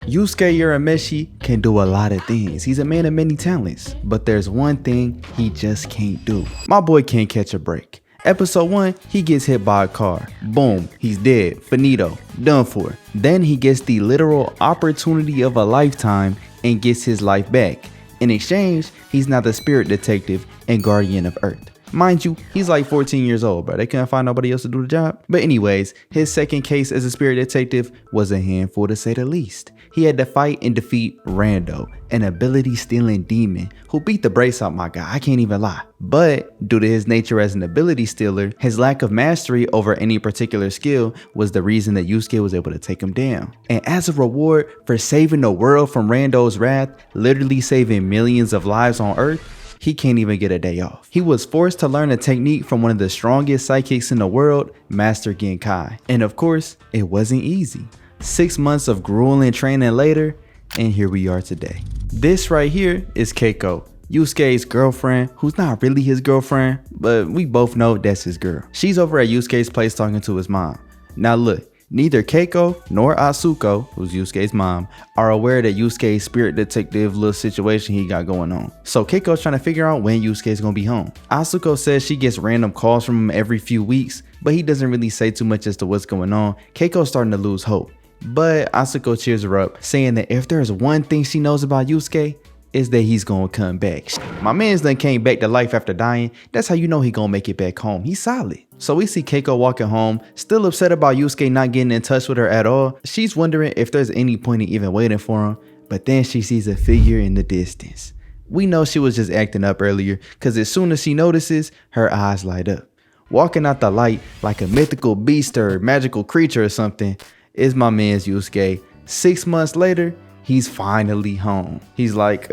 Yusuke Urameshi can do a lot of things. He's a man of many talents, but there's one thing he just can't do. My boy can't catch a break. Episode 1, he gets hit by a car. Boom, he's dead, finito, done for. Then he gets the literal opportunity of a lifetime and gets his life back. In exchange, he's now the spirit detective and guardian of Earth. Mind you, he's like 14 years old, bro. They couldn't find nobody else to do the job. But anyways, his second case as a spirit detective was a handful to say the least. He had to fight and defeat Rando, an ability-stealing demon who beat the brace out my guy, I can't even lie. But due to his nature as an ability stealer, his lack of mastery over any particular skill was the reason that Yusuke was able to take him down. And as a reward for saving the world from Rando's wrath, literally saving millions of lives on Earth, he can't even get a day off. He was forced to learn a technique from one of the strongest psychics in the world, Master Genkai. And of course, it wasn't easy. 6 months of grueling training later, and here we are today. This right here is Keiko, Yusuke's girlfriend, who's not really his girlfriend, but we both know that's his girl. She's over at Yusuke's place talking to his mom. Now look, neither Keiko nor Asuko, who's Yusuke's mom, are aware that Yusuke's spirit detective little situation he got going on. So Keiko's trying to figure out when Yusuke's gonna be home. Asuko says she gets random calls from him every few weeks, but he doesn't really say too much as to what's going on. Keiko's starting to lose hope. But Asuko cheers her up, saying that if there's one thing she knows about Yusuke, is that he's gonna come back. My man's done came back to life after dying. That's how you know he gonna make it back home. He's solid. So we see Keiko walking home, still upset about Yusuke not getting in touch with her at all. She's wondering if there's any point in even waiting for him, but then she sees a figure in the distance. We know she was just acting up earlier, cause as soon as she notices, her eyes light up. Walking out the light like a mythical beast or magical creature or something is my man's Yusuke. 6 months later, he's finally home. He's like,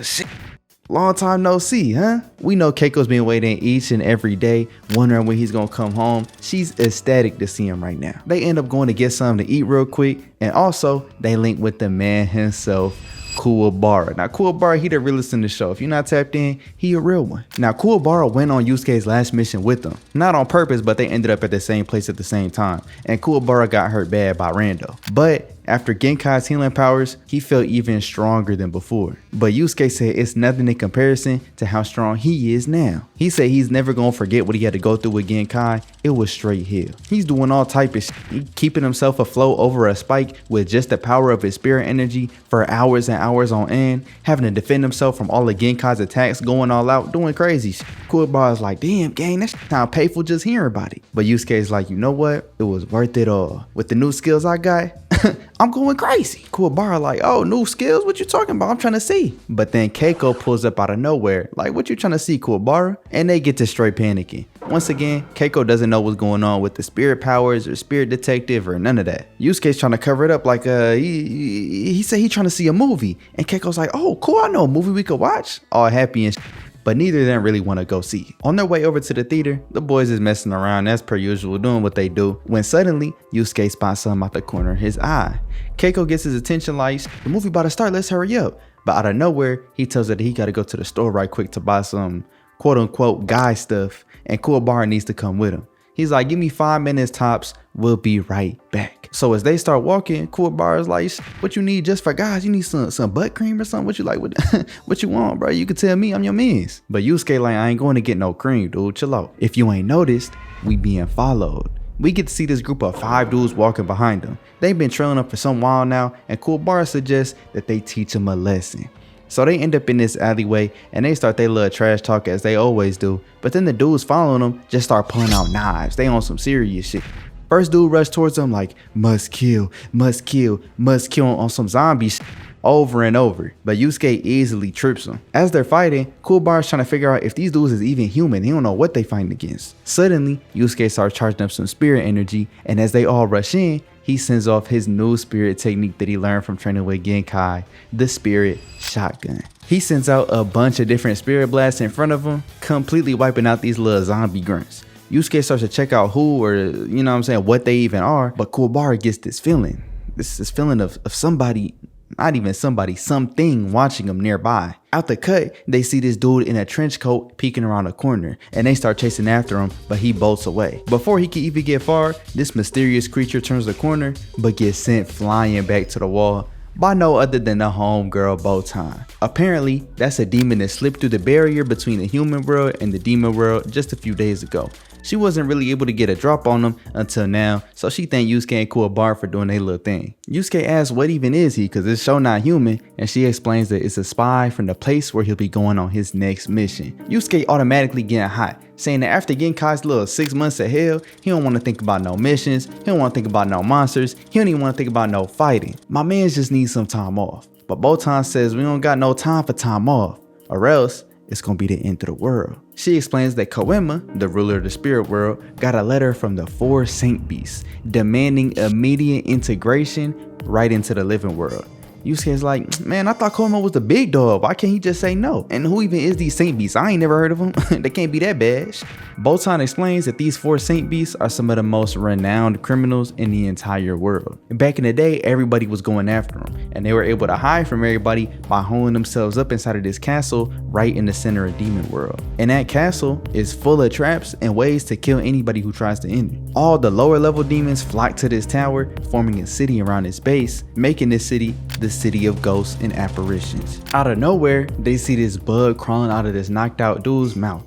shit, long time no see, huh? We know Keiko's been waiting each and every day, wondering when he's gonna come home. She's ecstatic to see him right now. They end up going to get something to eat real quick, and also they link with the man himself, Kuwabara. Now Kuwabara, he the realest in the show. If you're not tapped in, he a real one. Now Kuwabara went on Yusuke's last mission with them. Not on purpose, but they ended up at the same place at the same time. And Kuwabara got hurt bad by Rando. But after Genkai's healing powers, he felt even stronger than before. But Yusuke said it's nothing in comparison to how strong he is now. He said he's never gonna forget what he had to go through with Genkai. It was straight hell. He's doing all type of shit, keeping himself afloat over a spike with just the power of his spirit energy for hours and hours on end, having to defend himself from all of Genkai's attacks, going all out, doing crazy shit. Kuwabara's like, damn gang, that shit sound painful just hearing about it. But Yusuke's like, you know what? It was worth it all. With the new skills I got, I'm going crazy. Kuwabara like, oh, new skills? What you talking about? I'm trying to see. But then Keiko pulls up out of nowhere. Like, what you trying to see, Kuwabara? And they get to straight panicking. Once again, Keiko doesn't know what's going on with the spirit powers or spirit detective or none of that. Yusuke's trying to cover it up like he said he trying to see a movie. And Keiko's like, oh, cool, I know a movie we could watch. All happy and but neither of them really want to go see. On their way over to the theater, the boys is messing around as per usual, doing what they do, when suddenly Yusuke spots something out the corner of his eye. Keiko gets his attention like, the movie about to start, let's hurry up. But out of nowhere, he tells her that he gotta go to the store right quick to buy some quote unquote guy stuff, and Kuwabara needs to come with him. He's like, give me 5 minutes tops, we'll be right back. So as they start walking, Kuwabara's like, what you need just for guys? You need some butt cream or something? What you like? What you want, bro? You can tell me, I'm your mans. But Yusuke like, I ain't going to get no cream, dude, chill out. If you ain't noticed, we being followed. We get to see this group of 5 dudes walking behind them. They've been trailing up for some while now, and Kuwabara suggests that they teach them a lesson. So they end up in this alleyway and they start their little trash talk as they always do. But then the dudes following them just start pulling out knives. They on some serious shit. First dude rushed towards them like, must kill, must kill, must kill on some zombie shit over and over. But Yusuke easily trips them. As they're fighting, Kuwabara's trying to figure out if these dudes is even human. He don't know what they fighting against. Suddenly, Yusuke starts charging up some spirit energy, and as they all rush in, he sends off his new spirit technique that he learned from training with Genkai, the spirit shotgun. He sends out a bunch of different spirit blasts in front of him, completely wiping out these little zombie grunts. Yusuke starts to check out who or, you know what I'm saying, what they even are, but Kuwabara gets this feeling of somebody, not even somebody, something watching him nearby. Out the cut, they see this dude in a trench coat peeking around a corner, and they start chasing after him, but he bolts away. Before he can even get far, this mysterious creature turns the corner, but gets sent flying back to the wall by no other than the homegirl Botan. Apparently, that's a demon that slipped through the barrier between the human world and the demon world just a few days ago. She wasn't really able to get a drop on him until now, so she thanked Yusuke and Kuwabara for doing their little thing. Yusuke asks what even is he, cause it's sure not human, and she explains that it's a spy from the place where he'll be going on his next mission. Yusuke automatically getting hot, saying that after getting caught his little 6 months of hell, he don't want to think about no missions, he don't want to think about no monsters, he don't even want to think about no fighting. My man just needs some time off. But Botan says we don't got no time for time off, or else it's gonna be the end of the world. She explains that Kurama, the ruler of the spirit world, got a letter from the 4 saint beasts demanding immediate integration right into the living world. Yusuke's like, man, I thought Kurama was the big dog. Why can't he just say no? And who even is these saint beasts? I ain't never heard of them. They can't be that bad. Botan explains that these 4 saint beasts are some of the most renowned criminals in the entire world. Back in the day, everybody was going after them, and they were able to hide from everybody by holding themselves up inside of this castle right in the center of Demon World. And that castle is full of traps and ways to kill anybody who tries to enter. All the lower level demons flock to this tower, forming a city around its base, making this city the city of ghosts and apparitions. Out of nowhere, they see this bug crawling out of this knocked out dude's mouth.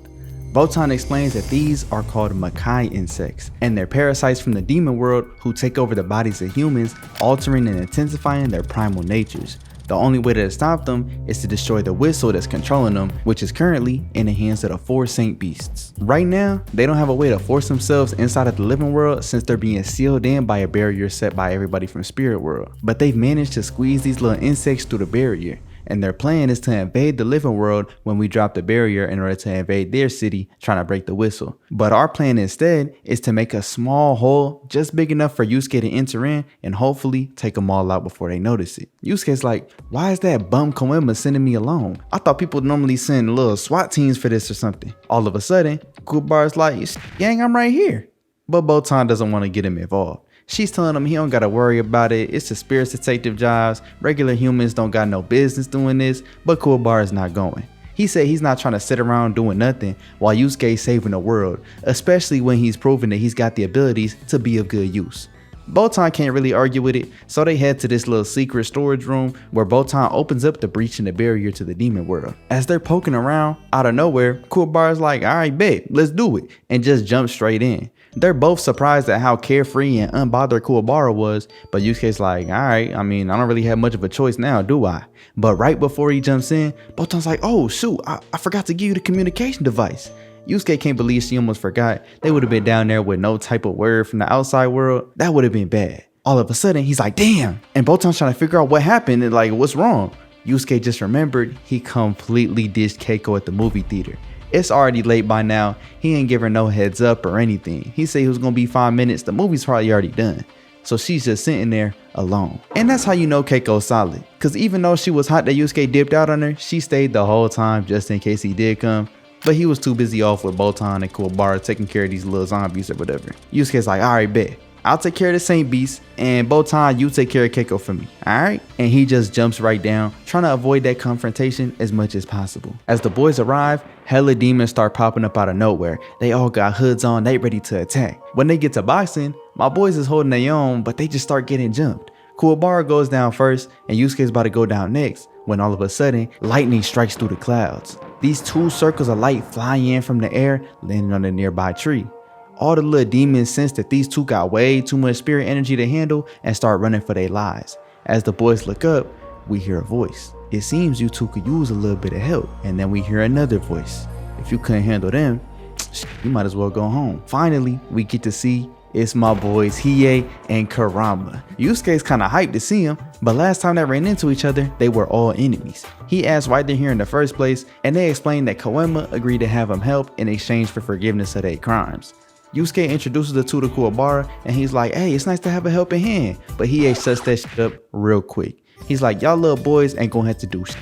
Botan explains that these are called Makai insects, and they're parasites from the demon world who take over the bodies of humans, altering and intensifying their primal natures. The only way to stop them is to destroy the whistle that's controlling them, which is currently in the hands of the 4 saint beasts. Right now, they don't have a way to force themselves inside of the living world since they're being sealed in by a barrier set by everybody from spirit world. But they've managed to squeeze these little insects through the barrier, and their plan is to invade the living world when we drop the barrier in order to invade their city, trying to break the whistle. But our plan instead is to make a small hole just big enough for Yusuke to enter in and hopefully take them all out before they notice it. Yusuke's like, why is that bum Kurama sending me alone? I thought people normally send little SWAT teams for this or something. All of a sudden, Kuwabara's like, gang, I'm right here. But Botan doesn't want to get him involved. She's telling him he don't gotta worry about it, it's the spirit's detective jobs, regular humans don't got no business doing this, but Kuwabara's not going. He said he's not trying to sit around doing nothing while Yusuke's saving the world, especially when he's proven that he's got the abilities to be of good use. Botan can't really argue with it, so they head to this little secret storage room where Botan opens up the breach in the barrier to the demon world. As they're poking around, out of nowhere, Kuwabara's like, alright bet, let's do it, and just jumps straight in. They're both surprised at how carefree and unbothered Kuwabara was, but Yusuke's like, alright, I mean, I don't really have much of a choice now, do I? But right before he jumps in, Botan's like, oh shoot, I forgot to give you the communication device. Yusuke can't believe she almost forgot. They would have been down there with no type of word from the outside world. That would have been bad. All of a sudden, he's like, damn. And Botan's trying to figure out what happened and like, what's wrong? Yusuke just remembered he completely ditched Keiko at the movie theater. It's already late by now. He ain't give her no heads up or anything. He said he was gonna be 5 minutes. The movie's probably already done. So she's just sitting there alone. And that's how you know Keiko's solid. Cause even though she was hot that Yusuke dipped out on her, she stayed the whole time just in case he did come. But he was too busy off with Botan and Kuwabara taking care of these little zombies or whatever. Yusuke's like, alright bet. I'll take care of the Saint Beast, and Botan, you take care of Keiko for me, alright? And he just jumps right down, trying to avoid that confrontation as much as possible. As the boys arrive, hella demons start popping up out of nowhere. They all got hoods on, they ready to attack. When they get to boxing, my boys is holding their own, but they just start getting jumped. Kuwabara goes down first, and Yusuke's about to go down next, when all of a sudden, lightning strikes through the clouds. These 2 circles of light fly in from the air, landing on a nearby tree. All the little demons sense that these 2 got way too much spirit energy to handle and start running for their lives. As the boys look up, we hear a voice. It seems you 2 could use a little bit of help. And then we hear another voice. If you couldn't handle them, you might as well go home. Finally, we get to see it's my boys Hiei and Kurama. Yusuke's kinda hyped to see him, but last time they ran into each other, they were all enemies. He asked why they're here in the first place, and they explained that Kurama agreed to have him help in exchange for forgiveness of their crimes. Yusuke introduces the 2 to Kuwabara, and he's like, hey, it's nice to have a helping hand. But Hiei shuts that shit up real quick. He's like, y'all little boys ain't gonna have to do shit.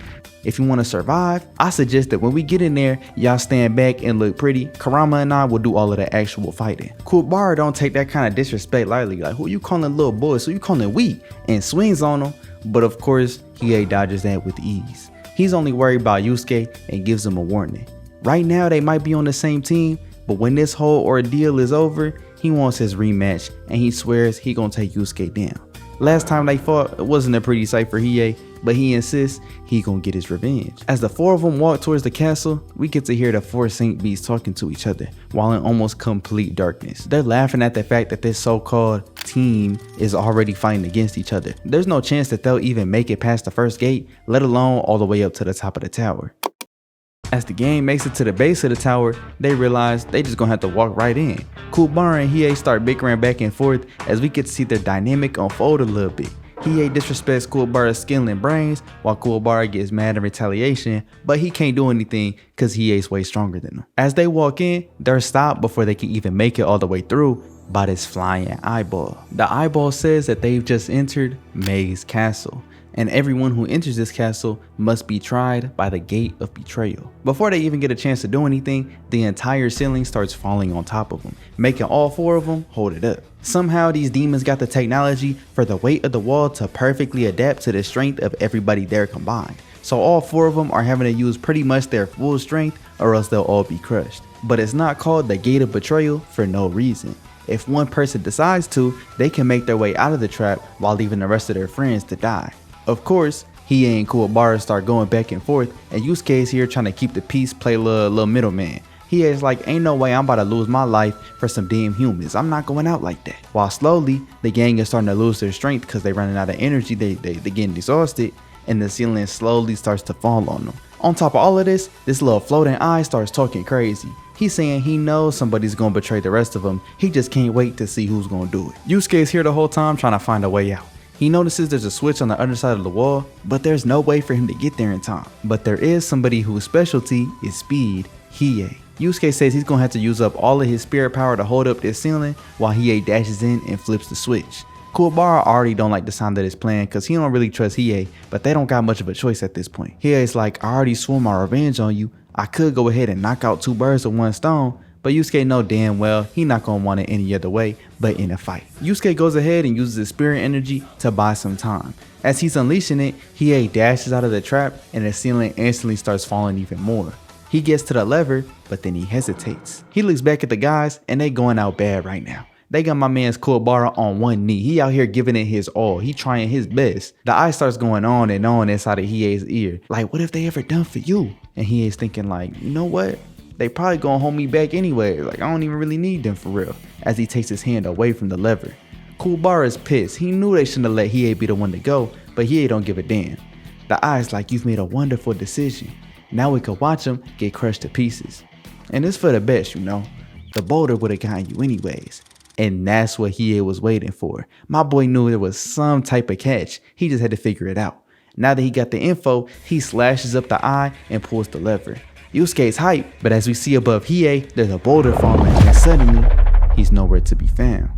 If you want to survive, I suggest that when we get in there, y'all stand back and look pretty. Kurama and I will do all of the actual fighting. Kuwabara don't take that kind of disrespect lightly. Like, who you calling little boys? Who you calling weak? And swings on them. But of course, Hiei dodges that with ease. He's only worried about Yusuke and gives him a warning. Right now, they might be on the same team, but when this whole ordeal is over, he wants his rematch and he swears he gonna take Yusuke down. Last time they fought, it wasn't a pretty sight for Hiei, but he insists he gonna get his revenge. As the four of them walk towards the castle, we get to hear the four Saint Beasts talking to each other while in almost complete darkness. They're laughing at the fact that this so-called team is already fighting against each other. There's no chance that they'll even make it past the first gate, let alone all the way up to the top of the tower. As the gang makes it to the base of the tower, they realize they just gonna have to walk right in. Kuwabara and Hiei start bickering back and forth as we get to see their dynamic unfold a little bit. Hiei disrespects Kuwabara's skill and brains, while Kuwabara gets mad in retaliation, but he can't do anything cause Hiei's way stronger than him. As they walk in, they're stopped before they can even make it all the way through by this flying eyeball. The eyeball says that they've just entered Mei's castle, and everyone who enters this castle must be tried by the gate of betrayal. Before they even get a chance to do anything, the entire ceiling starts falling on top of them, making all four of them hold it up. Somehow these demons got the technology for the weight of the wall to perfectly adapt to the strength of everybody there combined. So all four of them are having to use pretty much their full strength or else they'll all be crushed. But it's not called the gate of betrayal for no reason. If one person decides to, they can make their way out of the trap while leaving the rest of their friends to die. Of course, Hiei and Kuwabara start going back and forth, and Yusuke is here trying to keep the peace, play little middleman. Hiei is like, ain't no way I'm about to lose my life for some damn humans. I'm not going out like that. While slowly, the gang is starting to lose their strength because they're running out of energy, they getting exhausted, and the ceiling slowly starts to fall on them. On top of all of this little floating eye starts talking crazy. He's saying he knows somebody's gonna betray the rest of them. He just can't wait to see who's gonna do it. Yusuke is here the whole time trying to find a way out. He notices there's a switch on the other side of the wall, but there's no way for him to get there in time. But there is somebody whose specialty is speed, Hiei. Yusuke says he's gonna have to use up all of his spirit power to hold up this ceiling while Hiei dashes in and flips the switch. Kuwabara already don't like the sound of this plan because he don't really trust Hiei, but they don't got much of a choice at this point. Hiei's like, I already swore my revenge on you. I could go ahead and knock out two birds with one stone, but Yusuke know damn well he not gonna want it any other way but in a fight. Yusuke goes ahead and uses his spirit energy to buy some time. As he's unleashing it, Hiei dashes out of the trap and the ceiling instantly starts falling even more. He gets to the lever, but then he hesitates. He looks back at the guys and they going out bad right now. They got my man's Kuwabara on one knee. He out here giving it his all. He trying his best. The eye starts going on and on inside of Hiei's ear. Like, what if they ever done for you? And Hiei's thinking like, you know what? They probably gonna hold me back anyway. Like, I don't even really need them for real. As he takes his hand away from the lever. Kuwabara is pissed. He knew they shouldn't have let Hiei be the one to go, but Hiei don't give a damn. The eye's like, you've made a wonderful decision. Now we could watch him get crushed to pieces. And it's for the best, you know. The boulder would have gotten you anyways. And that's what Hiei was waiting for. My boy knew there was some type of catch. He just had to figure it out. Now that he got the info, he slashes up the eye and pulls the lever. Yusuke's hype, but as we see above Hiei, there's a boulder falling and suddenly, he's nowhere to be found.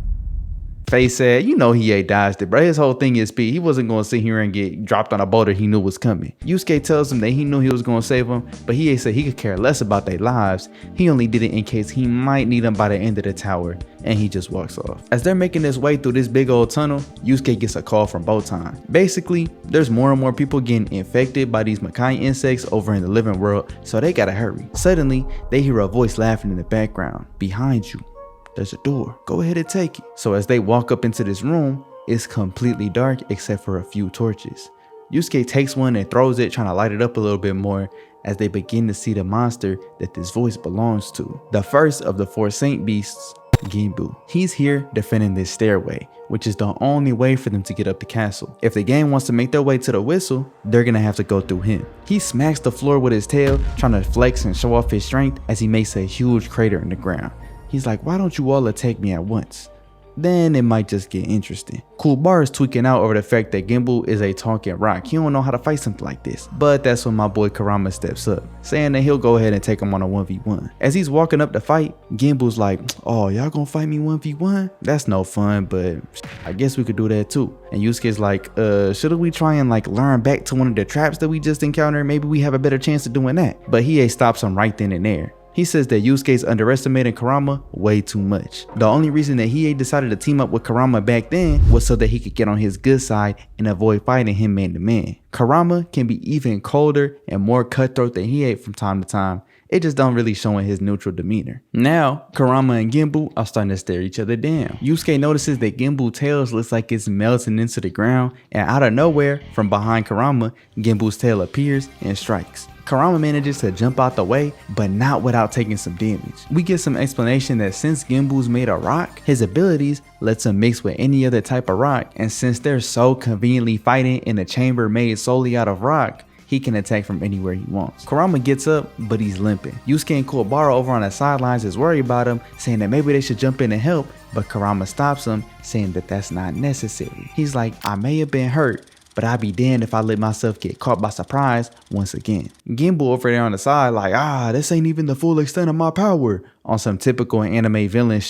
Face said, you know Hiei dodged it, bro. His whole thing is speed. He wasn't going to sit here and get dropped on a boulder he knew was coming. Yusuke tells him that he knew he was going to save him, but Hiei said he could care less about their lives. He only did it in case he might need them by the end of the tower, and he just walks off. As they're making this way through this big old tunnel, Yusuke gets a call from Botan. Basically, there's more and more people getting infected by these Makai insects over in the living world, so they gotta hurry. Suddenly, they hear a voice laughing in the background. Behind you, there's a door. Go ahead and take it. So as they walk up into this room, it's completely dark except for a few torches. Yusuke takes one and throws it, trying to light it up a little bit more as they begin to see the monster that this voice belongs to. The first of the four Saint Beasts, Gimbou. He's here defending this stairway, which is the only way for them to get up the castle. If the gang wants to make their way to the whistle, they're gonna have to go through him. He smacks the floor with his tail, trying to flex and show off his strength as he makes a huge crater in the ground. He's like, why don't you all attack me at once? Then it might just get interesting. Kuwabara is tweaking out over the fact that Gimbou is a talking rock. He don't know how to fight something like this. But that's when my boy Kurama steps up, saying that he'll go ahead and take him on a 1v1. As he's walking up to fight, Gimbou's like, oh, y'all gonna fight me 1v1? That's no fun, but I guess we could do that too. And Yusuke's like, shouldn't we try and like learn back to one of the traps that we just encountered? Maybe we have a better chance of doing that. But Hiei stops him right then and there. He says that Yusuke's underestimating Kurama way too much. The only reason that Hiei decided to team up with Kurama back then was so that he could get on his good side and avoid fighting him man to man. Kurama can be even colder and more cutthroat than Hiei from time to time, it just don't really show in his neutral demeanor. Now, Kurama and Gimbou are starting to stare each other down. Yusuke notices that Gimbou's tail looks like it's melting into the ground, and out of nowhere, from behind Kurama, Gimbou's tail appears and strikes. Kurama manages to jump out the way, but not without taking some damage. We get some explanation that since Gimbou's made of rock, his abilities lets him mix with any other type of rock, and since they're so conveniently fighting in a chamber made solely out of rock, he can attack from anywhere he wants. Kurama gets up, but he's limping. Yusuke and Kuwabara over on the sidelines is worried about him, saying that maybe they should jump in and help, but Kurama stops him, saying that that's not necessary. He's like, I may have been hurt, but I'd be damned if I let myself get caught by surprise once again. Gimbou over there on the side like, this ain't even the full extent of my power, on some typical anime villain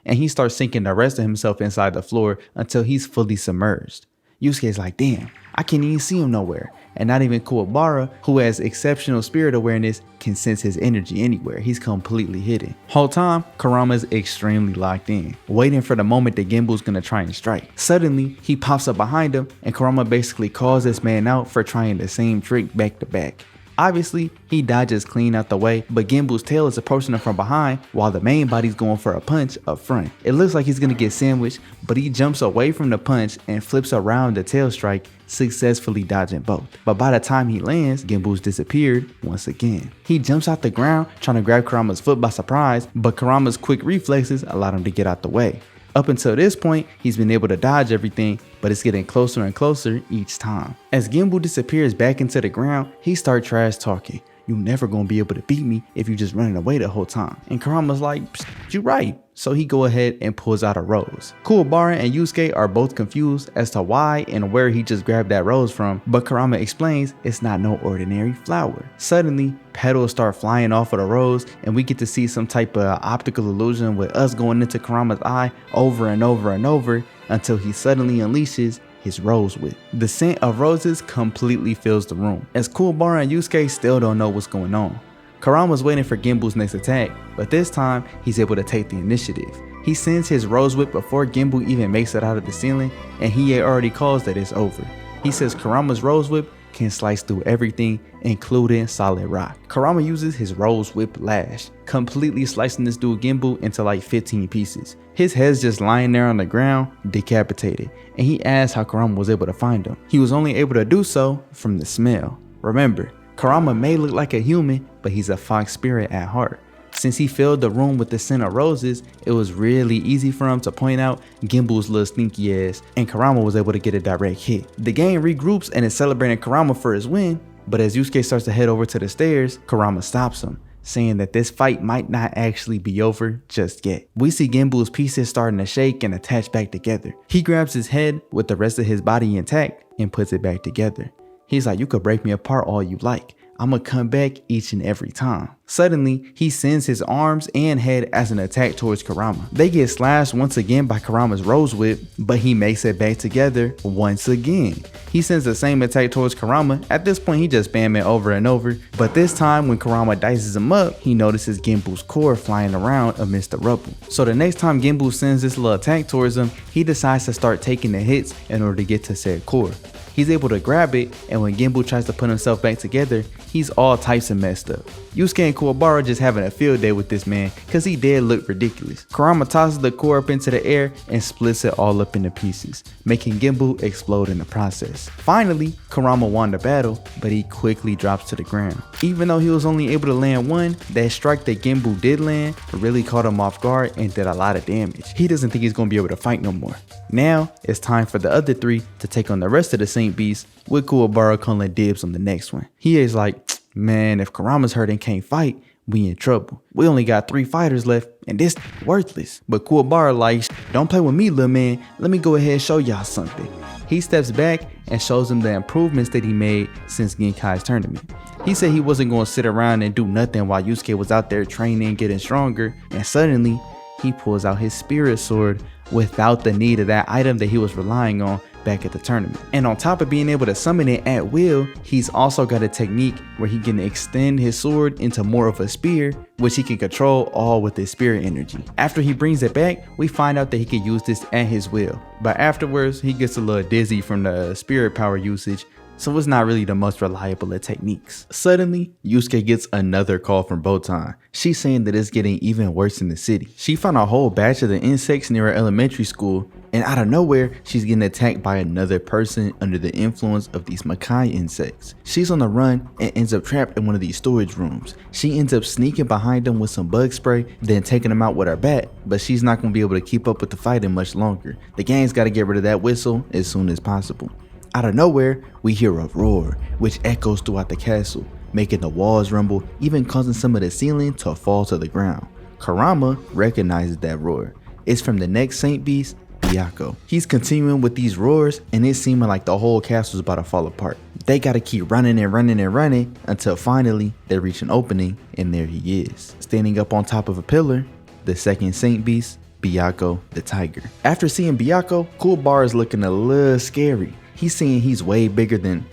and he starts sinking the rest of himself inside the floor until he's fully submerged. Yusuke's like, damn, I can't even see him nowhere. And not even Kuwabara, who has exceptional spirit awareness, can sense his energy anywhere. He's completely hidden. Whole time, Kurama's extremely locked in, waiting for the moment that Gimbou's gonna try and strike. Suddenly, he pops up behind him, and Kurama basically calls this man out for trying the same trick back to back. Obviously, he dodges clean out the way, but Gimbou's tail is approaching him from behind while the main body's going for a punch up front. It looks like he's gonna get sandwiched, but he jumps away from the punch and flips around the tail strike, successfully dodging both. But by the time he lands, Gimbou's disappeared once again. He jumps out the ground trying to grab Kurama's foot by surprise, but Kurama's quick reflexes allowed him to get out the way. Up until this point, he's been able to dodge everything, but it's getting closer and closer each time. As Gimbou disappears back into the ground, he starts trash talking. You never gonna be able to beat me if you just running away the whole time. And Kurama's like, you right. So he go ahead and pulls out a rose. Kuwabara and Yusuke are both confused as to why and where he just grabbed that rose from, but Kurama explains it's not no ordinary flower. Suddenly, petals start flying off of the rose, and we get to see some type of optical illusion with us going into Kurama's eye over and over and over until he suddenly unleashes his rose whip. The scent of roses completely fills the room, as Kuwabara and Yusuke still don't know what's going on. Kurama's waiting for Gimbou's next attack, but this time he's able to take the initiative. He sends his rose whip before Gimbou even makes it out of the ceiling, and Hiei already calls that it's over. He says Kurama's rose whip can slice through everything, including solid rock. Kurama uses his rose whip lash, completely slicing this dude Gimbou into like 15 pieces. His head's just lying there on the ground, decapitated, and he asks how Kurama was able to find him. He was only able to do so from the smell. Remember, Kurama may look like a human, but he's a fox spirit at heart. Since he filled the room with the scent of roses, it was really easy for him to point out Gimbou's little stinky ass, and Kurama was able to get a direct hit. The gang regroups and is celebrating Kurama for his win, but as Yusuke starts to head over to the stairs, Kurama stops him, saying that this fight might not actually be over just yet. We see Gimbou's pieces starting to shake and attach back together. He grabs his head with the rest of his body intact and puts it back together. He's like, you could break me apart all you like. I'ma come back each and every time. Suddenly, he sends his arms and head as an attack towards Kurama. They get slashed once again by Kurama's rose whip, but he makes it back together once again. He sends the same attack towards Kurama. At this point, he just spam it over and over, but this time when Kurama dices him up, he notices Gimbou's core flying around amidst the rubble. So the next time Gimbou sends this little attack towards him, he decides to start taking the hits in order to get to said core. He's able to grab it, and when Gimbou tries to put himself back together, he's all types of messed up. Yusuke and Kuwabara just having a field day with this man cause he did look ridiculous. Kurama tosses the core up into the air and splits it all up into pieces, making Gimbou explode in the process. Finally, Kurama won the battle, but he quickly drops to the ground. Even though he was only able to land one, that strike that Gimbou did land really caught him off guard and did a lot of damage. He doesn't think he's gonna be able to fight no more. Now, it's time for the other three to take on the rest of the Saint Beasts, with Kuwabara calling dibs on the next one. He is like, man, if Kurama's hurt and can't fight, we in trouble. We only got 3 fighters left, and this worthless. But Kuwabara like, don't play with me, little man. Let me go ahead and show y'all something. He steps back and shows him the improvements that he made since Genkai's tournament. He said he wasn't going to sit around and do nothing while Yusuke was out there training and getting stronger, and suddenly, he pulls out his spirit sword without the need of that item that he was relying on back at the tournament. And on top of being able to summon it at will, he's also got a technique where he can extend his sword into more of a spear, which he can control all with his spirit energy. After he brings it back, we find out that he can use this at his will, but afterwards he gets a little dizzy from the spirit power usage, so it's not really the most reliable of techniques. Suddenly, Yusuke gets another call from Botan. She's saying that it's getting even worse in the city. She found a whole batch of the insects near her elementary school, and out of nowhere, she's getting attacked by another person under the influence of these Makai insects. She's on the run and ends up trapped in one of these storage rooms. She ends up sneaking behind them with some bug spray, then taking them out with her bat, but she's not going to be able to keep up with the fighting much longer. The gang's got to get rid of that whistle as soon as possible. Out of nowhere, we hear a roar, which echoes throughout the castle, making the walls rumble, even causing some of the ceiling to fall to the ground. Kurama recognizes that roar. It's from the next Saint Beast, Byakko. He's continuing with these roars, and it's seeming like the whole castle's about to fall apart. They gotta keep running and running and running until finally they reach an opening, and there he is. Standing up on top of a pillar, the second Saint Beast, Byakko the Tiger. After seeing Byakko, Kuwabara is looking a little scary. He's saying he's way bigger than,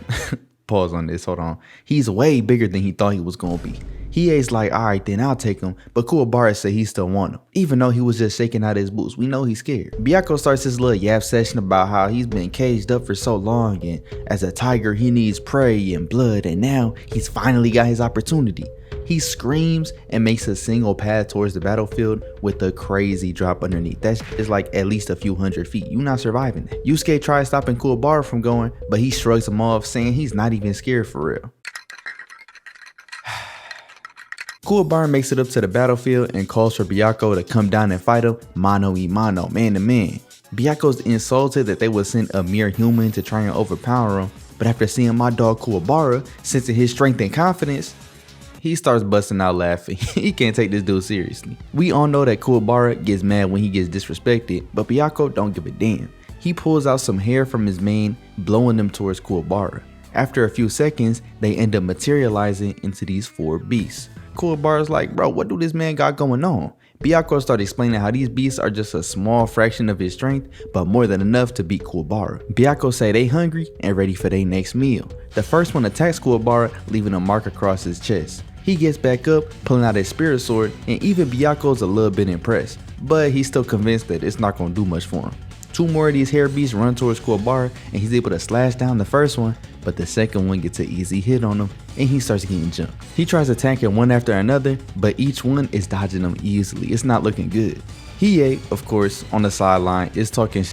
pause on this, hold on. He's way bigger than he thought he was gonna be. Hiei's like, alright then, I'll take him, but Kuwabara said he still want him. Even though he was just shaking out his boots, we know he's scared. Byakko starts his little yap session about how he's been caged up for so long, and as a tiger he needs prey and blood, and now he's finally got his opportunity. He screams and makes a single path towards the battlefield with a crazy drop underneath. That is like at least a few hundred feet. You're not surviving that. Yusuke tries stopping Kuwabara from going, but he shrugs him off, saying he's not even scared for real. Kuwabara makes it up to the battlefield and calls for Byakko to come down and fight him mano y mano, man to man. Byakko's insulted that they would send a mere human to try and overpower him, but after seeing my dog Kuwabara, sensing his strength and confidence, he starts busting out laughing. He can't take this dude seriously. We all know that Kuwabara gets mad when he gets disrespected, but Byakko don't give a damn. He pulls out some hair from his mane, blowing them towards Kuwabara. After a few seconds, they end up materializing into these four beasts. Kuwabara's like, bro, what do this man got going on? Byakko started explaining how these beasts are just a small fraction of his strength, but more than enough to beat Kuwabara. Byakko say they hungry and ready for their next meal. The first one attacks Kuwabara, leaving a mark across his chest. He gets back up, pulling out his spirit sword, and even Byakko's a little bit impressed, but he's still convinced that it's not going to do much for him. Two more of these hair beasts run towards Kuwabara, and he's able to slash down the first one, but the second one gets an easy hit on him, and he starts getting jumped. He tries attacking one after another, but each one is dodging them easily. It's not looking good. Hiei, of course, on the sideline, is talking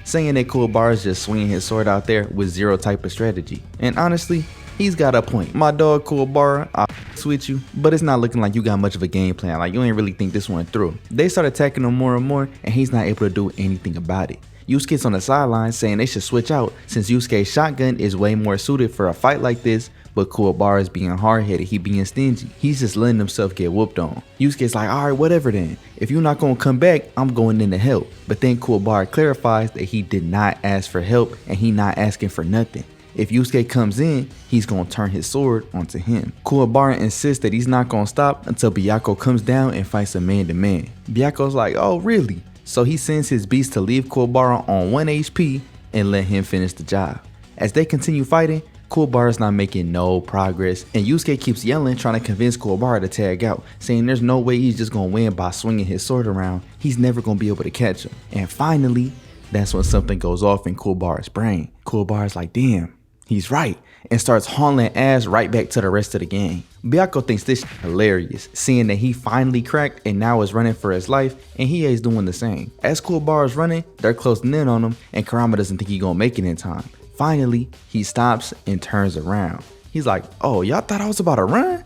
saying that Kuwabara is just swinging his sword out there with zero type of strategy. And honestly, he's got a point. My dog Kuwabara, I with you, but it's not looking like you got much of a game plan. Like, you ain't really think this one through. They start attacking him more and more, and he's not able to do anything about it. Yusuke's on the sideline saying they should switch out since Yusuke's shotgun is way more suited for a fight like this, but Kuwabara is being hard-headed, he being stingy. He's just letting himself get whooped on. Yusuke's like, alright, whatever then. If you're not gonna come back, I'm going in to help. But then Kuwabara clarifies that he did not ask for help and he not asking for nothing. If Yusuke comes in, he's gonna turn his sword onto him. Kuwabara insists that he's not gonna stop until Byakko comes down and fights a man-to-man. Byakko's like, oh really? So he sends his beast to leave Kuwabara on 1 HP and let him finish the job. As they continue fighting, Kuwabara's not making no progress, and Yusuke keeps yelling, trying to convince Kuwabara to tag out, saying there's no way he's just gonna win by swinging his sword around. He's never gonna be able to catch him. And finally, that's when something goes off in Kuwabara's brain. Kuwabara's like, damn, he's right, and starts hauling ass right back to the rest of the gang. Byakko thinks this hilarious, seeing that he finally cracked and now is running for his life, and Hiei's doing the same. As Kuwabara's running, they're closing in on him, and Kurama doesn't think he's gonna make it in time. Finally, he stops and turns around. He's like, oh, y'all thought I was about to run?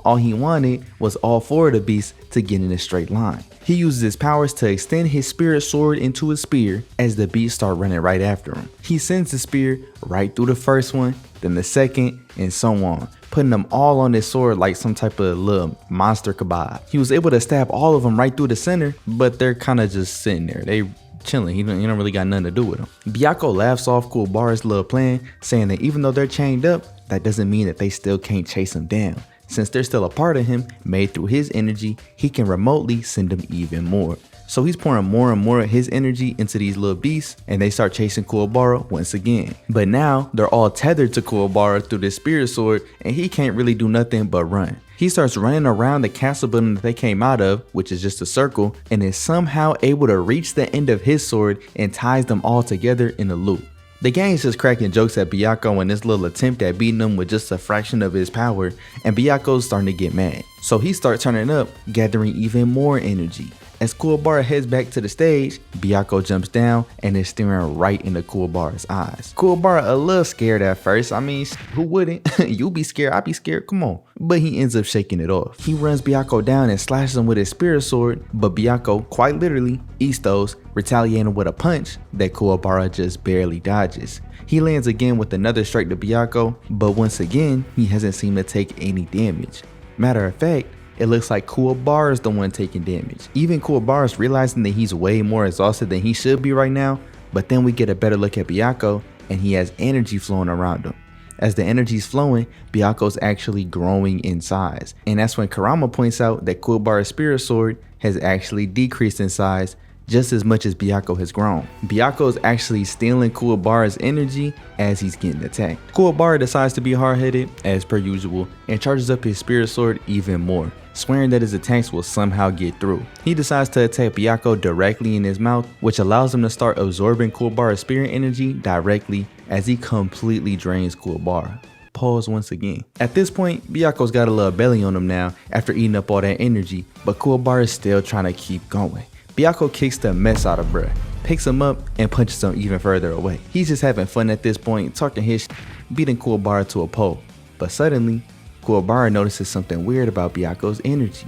All he wanted was all four of the beasts to get in a straight line. He uses his powers to extend his spirit sword into a spear as the beasts start running right after him. He sends the spear right through the first one, then the second, and so on, putting them all on his sword like some type of little monster kebab. He was able to stab all of them right through the center, but they're kind of just sitting there. They chilling. He don't really got nothing to do with them. Byakko laughs off Kuwabara's little plan, saying that even though they're chained up, that doesn't mean that they still can't chase him down. Since they're still a part of him, made through his energy, he can remotely send them even more. So he's pouring more and more of his energy into these little beasts, and they start chasing Kuwabara once again. But now they're all tethered to Kuwabara through this spirit sword, and he can't really do nothing but run. He starts running around the castle building that they came out of, which is just a circle, and is somehow able to reach the end of his sword and ties them all together in a loop. The gang's just cracking jokes at Byakko and his little attempt at beating him with just a fraction of his power, and Byakko's starting to get mad. So he starts turning up, gathering even more energy. As Kuwabara heads back to the stage, Byakko jumps down and is staring right into Kuwabara's eyes. Kuwabara a little scared at first. I mean, who wouldn't? You be scared, I be scared, come on. But he ends up shaking it off. He runs Byakko down and slashes him with his spirit sword, but Byakko, quite literally, eats those, retaliating with a punch that Kuwabara just barely dodges. He lands again with another strike to Byakko, but once again, he hasn't seemed to take any damage. Matter of fact, it looks like Kuwabara is the one taking damage. Even Kuwabara is realizing that he's way more exhausted than he should be right now, but then we get a better look at Byakko and he has energy flowing around him. As the energy's flowing, Byakko's actually growing in size. And that's when Kurama points out that Kuwabara's spirit sword has actually decreased in size just as much as Byakko has grown. Byakko is actually stealing Kuwabara's energy as he's getting attacked. Kuwabara decides to be hard-headed as per usual and charges up his spirit sword even more, swearing that his attacks will somehow get through. He decides to attack Byakko directly in his mouth, which allows him to start absorbing Kuwabara's spirit energy directly as he completely drains Kuwabara. Pause once again. At this point, Byakko's got a little belly on him now after eating up all that energy, but Kuwabara is still trying to keep going. Byakko kicks the mess out of bruh, picks him up and punches him even further away. He's just having fun at this point, talking his beating Kuwabara to a pulp. But suddenly, Kuwabara notices something weird about Byakko's energy.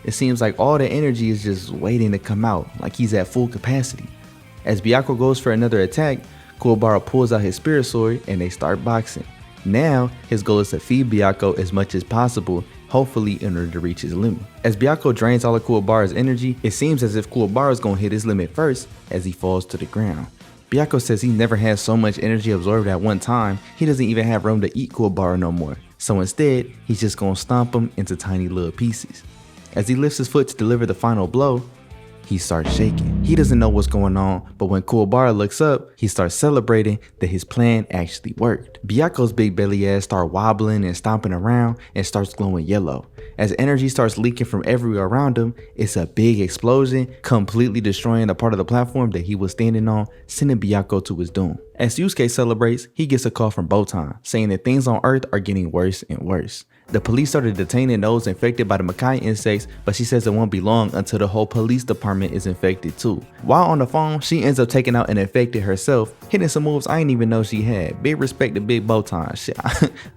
It seems like all the energy is just waiting to come out, like he's at full capacity. As Byakko goes for another attack, Kuwabara pulls out his spirit sword and they start boxing. Now, his goal is to feed Byakko as much as possible, hopefully in order to reach his limit. As Byakko drains all of Kuwabara's energy, it seems as if Kuwabara's gonna hit his limit first as he falls to the ground. Byakko says he never has so much energy absorbed at one time, he doesn't even have room to eat Kuwabara no more. So instead, he's just gonna stomp him into tiny little pieces. As he lifts his foot to deliver the final blow, he starts shaking. He doesn't know what's going on, but when Kuwabara looks up, he starts celebrating that his plan actually worked. Byakko's big belly ass starts wobbling and stomping around and starts glowing yellow. As energy starts leaking from everywhere around him, it's a big explosion, completely destroying the part of the platform that he was standing on, sending Byakko to his doom. As Yusuke celebrates, he gets a call from Botan, saying that things on Earth are getting worse and worse. The police started detaining those infected by the Makai insects, but she says it won't be long until the whole police department is infected too. While on the phone, she ends up taking out an infected herself, hitting some moves I didn't even know she had. Big respect to Big Botan. Shit,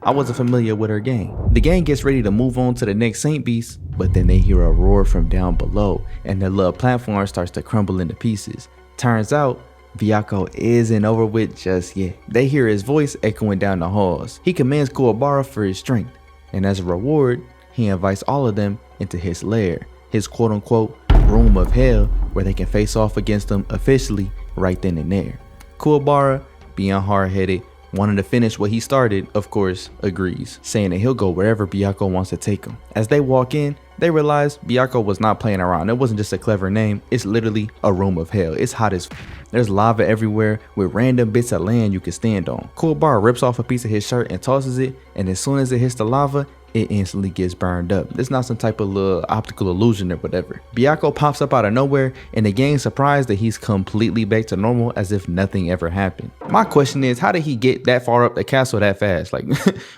I wasn't familiar with her game. The gang gets ready to move on to the next Saint Beast, but then they hear a roar from down below, and the little platform starts to crumble into pieces. Turns out, Byakko isn't over with just yet. They hear his voice echoing down the halls. He commends Kuwabara for his strength, and as a reward, he invites all of them into his lair, his quote-unquote room of hell, where they can face off against him officially right then and there. Kuwabara, being hard-headed, wanting to finish what he started, of course, agrees, saying that he'll go wherever Byakko wants to take him. As they walk in, they realize Byakko was not playing around. It wasn't just a clever name, it's literally a room of hell. It's hot as There's lava everywhere with random bits of land you can stand on. Kuwabara rips off a piece of his shirt and tosses it, and as soon as it hits the lava, it instantly gets burned up. It's not some type of little optical illusion or whatever. Byakko pops up out of nowhere, and the gang's surprised that he's completely back to normal as if nothing ever happened. My question is, how did he get that far up the castle that fast? Like,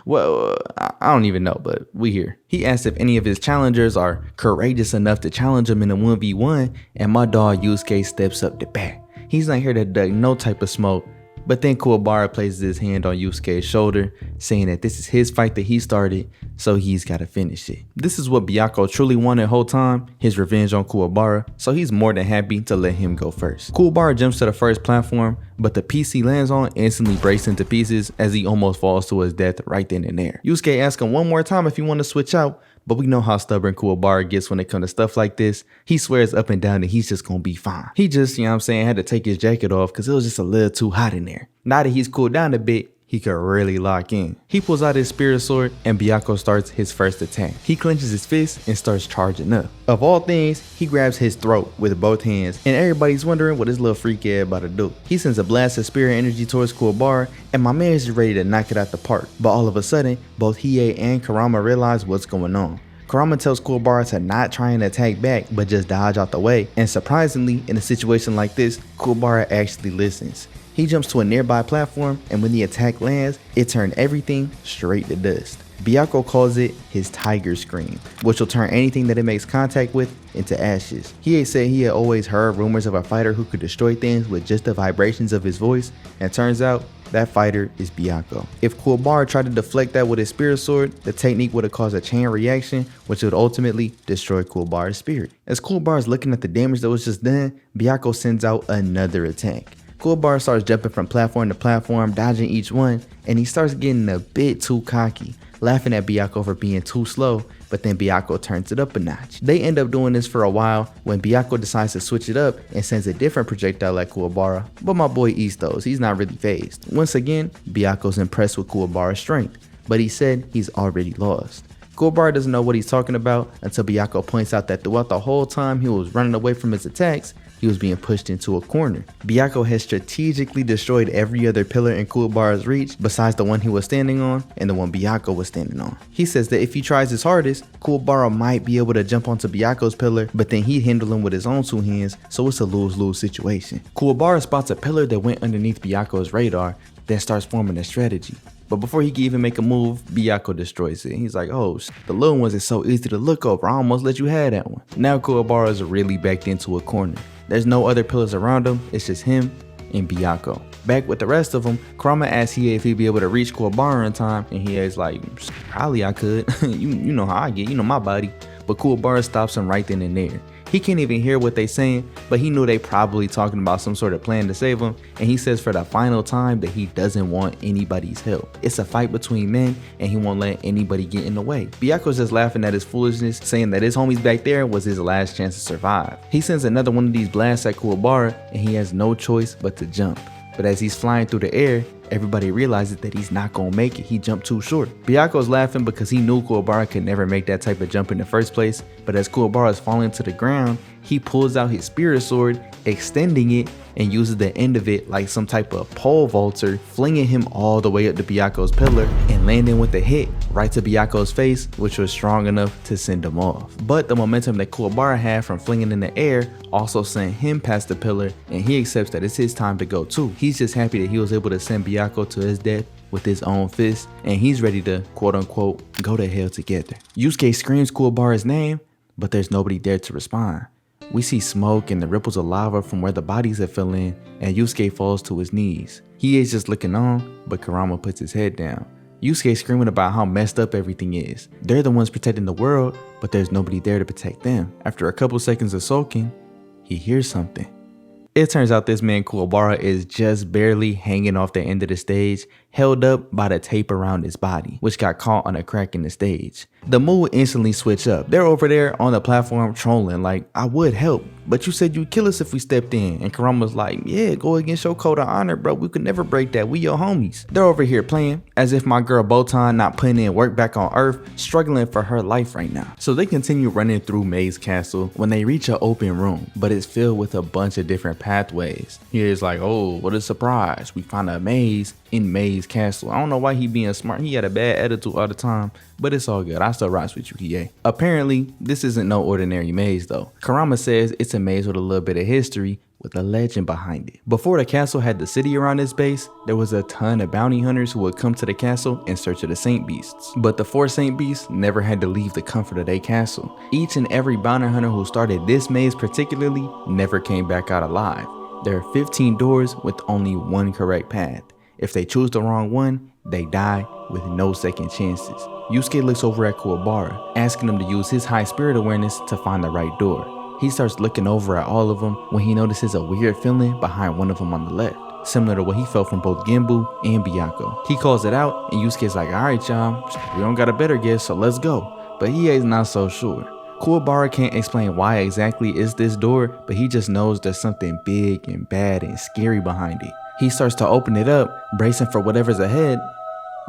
well, I don't even know, but we here. He asks if any of his challengers are courageous enough to challenge him in a 1v1, and my dog Yusuke steps up the back. He's not here to duck no type of smoke. But then Kuwabara places his hand on Yusuke's shoulder, saying that this is his fight that he started, so he's got to finish it. This is what Byakko truly wanted the whole time, his revenge on Kuwabara, so he's more than happy to let him go first. Kuwabara jumps to the first platform, but the piece he lands on instantly breaks into pieces as he almost falls to his death right then and there. Yusuke asks him one more time if he want to switch out, but we know how stubborn Kuwabara gets when it comes to stuff like this. He swears up and down that he's just gonna be fine. He just, had to take his jacket off because it was just a little too hot in there. Now that he's cooled down a bit, he could really lock in. He pulls out his spirit sword and Byakko starts his first attack. He clenches his fist and starts charging up. Of all things, he grabs his throat with both hands, and everybody's wondering what this little freak ass about to do. He sends a blast of spirit energy towards Kuwabara, and my man is ready to knock it out the park. But all of a sudden, both Hiei and Kurama realize what's going on. Kurama tells Kuwabara to not try and attack back, but just dodge out the way. And surprisingly, in a situation like this, Kuwabara actually listens. He jumps to a nearby platform, and when the attack lands, it turned everything straight to dust. Byakko calls it his tiger scream, which will turn anything that it makes contact with into ashes. Hiei said he had always heard rumors of a fighter who could destroy things with just the vibrations of his voice, and turns out that fighter is Byakko. If Kuwabara tried to deflect that with his spirit sword, the technique would have caused a chain reaction, which would ultimately destroy Kuwabara's spirit. As Kuwabara is looking at the damage that was just done, Byakko sends out another attack. Kuwabara starts jumping from platform to platform, dodging each one, and he starts getting a bit too cocky, laughing at Byakko for being too slow, but then Byakko turns it up a notch. They end up doing this for a while when Byakko decides to switch it up and sends a different projectile at Kuwabara, but my boy eats those, he's not really phased. Once again, Byakko's impressed with Kuwabara's strength, but he said he's already lost. Kuwabara doesn't know what he's talking about until Byakko points out that throughout the whole time he was running away from his attacks, he was being pushed into a corner. Byakko has strategically destroyed every other pillar in Kuwabara's reach besides the one he was standing on and the one Byakko was standing on. He says that if he tries his hardest, Kuwabara might be able to jump onto Byakko's pillar, but then he'd handle him with his own two hands, so it's a lose-lose situation. Kuwabara spots a pillar that went underneath Byakko's radar, then starts forming a strategy. But before he can even make a move, Byakko destroys it. He's like, oh, the little ones is so easy to look over, I almost let you have that one. Now Kuwabara is really backed into a corner. There's no other pillars around him, it's just him and Byakko. Back with the rest of them, Kurama asks Hiei if he'd be able to reach Kuwabara in time, and Hiei's like, probably I could. you know how I get, you know my body. But Kuwabara stops him right then and there. He can't even hear what they saying, but he knew they probably talking about some sort of plan to save him, and he says for the final time that he doesn't want anybody's help. It's a fight between men, and he won't let anybody get in the way. Byakko's just laughing at his foolishness, saying that his homies back there was his last chance to survive. He sends another one of these blasts at Kuwabara, and he has no choice but to jump. But as he's flying through the air, everybody realizes that he's not gonna make it. He jumped too short. Byakko's laughing because he knew Kuwabara could never make that type of jump in the first place, but as Kuwabara is falling to the ground, he pulls out his spirit sword, extending it, and uses the end of it like some type of pole vaulter, flinging him all the way up to Byakko's pillar and landing with a hit right to Byakko's face, which was strong enough to send him off. But the momentum that Kuwabara had from flinging in the air also sent him past the pillar, and he accepts that it's his time to go too. He's just happy that he was able to send Byakko to his death with his own fist, and he's ready to quote unquote go to hell together. Yusuke screams Kuwabara's name, but there's nobody there to respond. We see smoke and the ripples of lava from where the bodies have fell in, and Yusuke falls to his knees. He is just looking on, but Kurama puts his head down. Yusuke screaming about how messed up everything is. They're the ones protecting the world, but there's nobody there to protect them. After a couple seconds of sulking, he hears something. It turns out this man Kuwabara is just barely hanging off the end of the stage, held up by the tape around his body, which got caught on a crack in the stage. The mood instantly switch up. They're over there on the platform trolling like, I would help, but you said you'd kill us if we stepped in. And Kurama's like, yeah, go against your code of honor, bro. We could never break that. We your homies. They're over here playing as if my girl Botan not putting in work back on Earth, struggling for her life right now. So they continue running through Mei's castle when they reach an open room, but it's filled with a bunch of different pathways. He's like, oh, what a surprise. We found a maze in Mei's castle. I don't know why he being smart. He had a bad attitude all the time, but it's all good. I still rocks with you, Hiei. Apparently, this isn't no ordinary maze though. Kurama says it's a maze with a little bit of history, with a legend behind it. Before the castle had the city around its base, there was a ton of bounty hunters who would come to the castle in search of the Saint Beasts. But the 4 Saint Beasts never had to leave the comfort of their castle. Each and every bounty hunter who started this maze particularly never came back out alive. There are 15 doors with only one correct path. If they choose the wrong one, they die with no second chances. Yusuke looks over at Kuwabara, asking him to use his high spirit awareness to find the right door. He starts looking over at all of them when he notices a weird feeling behind one of them on the left, similar to what he felt from both Gimbou and Byakko. He calls it out, and Yusuke's like, alright y'all, we don't got a better guess, so let's go. But Hiei's not so sure. Kuwabara can't explain why exactly is this door, but he just knows there's something big and bad and scary behind it. He starts to open it up, bracing for whatever's ahead,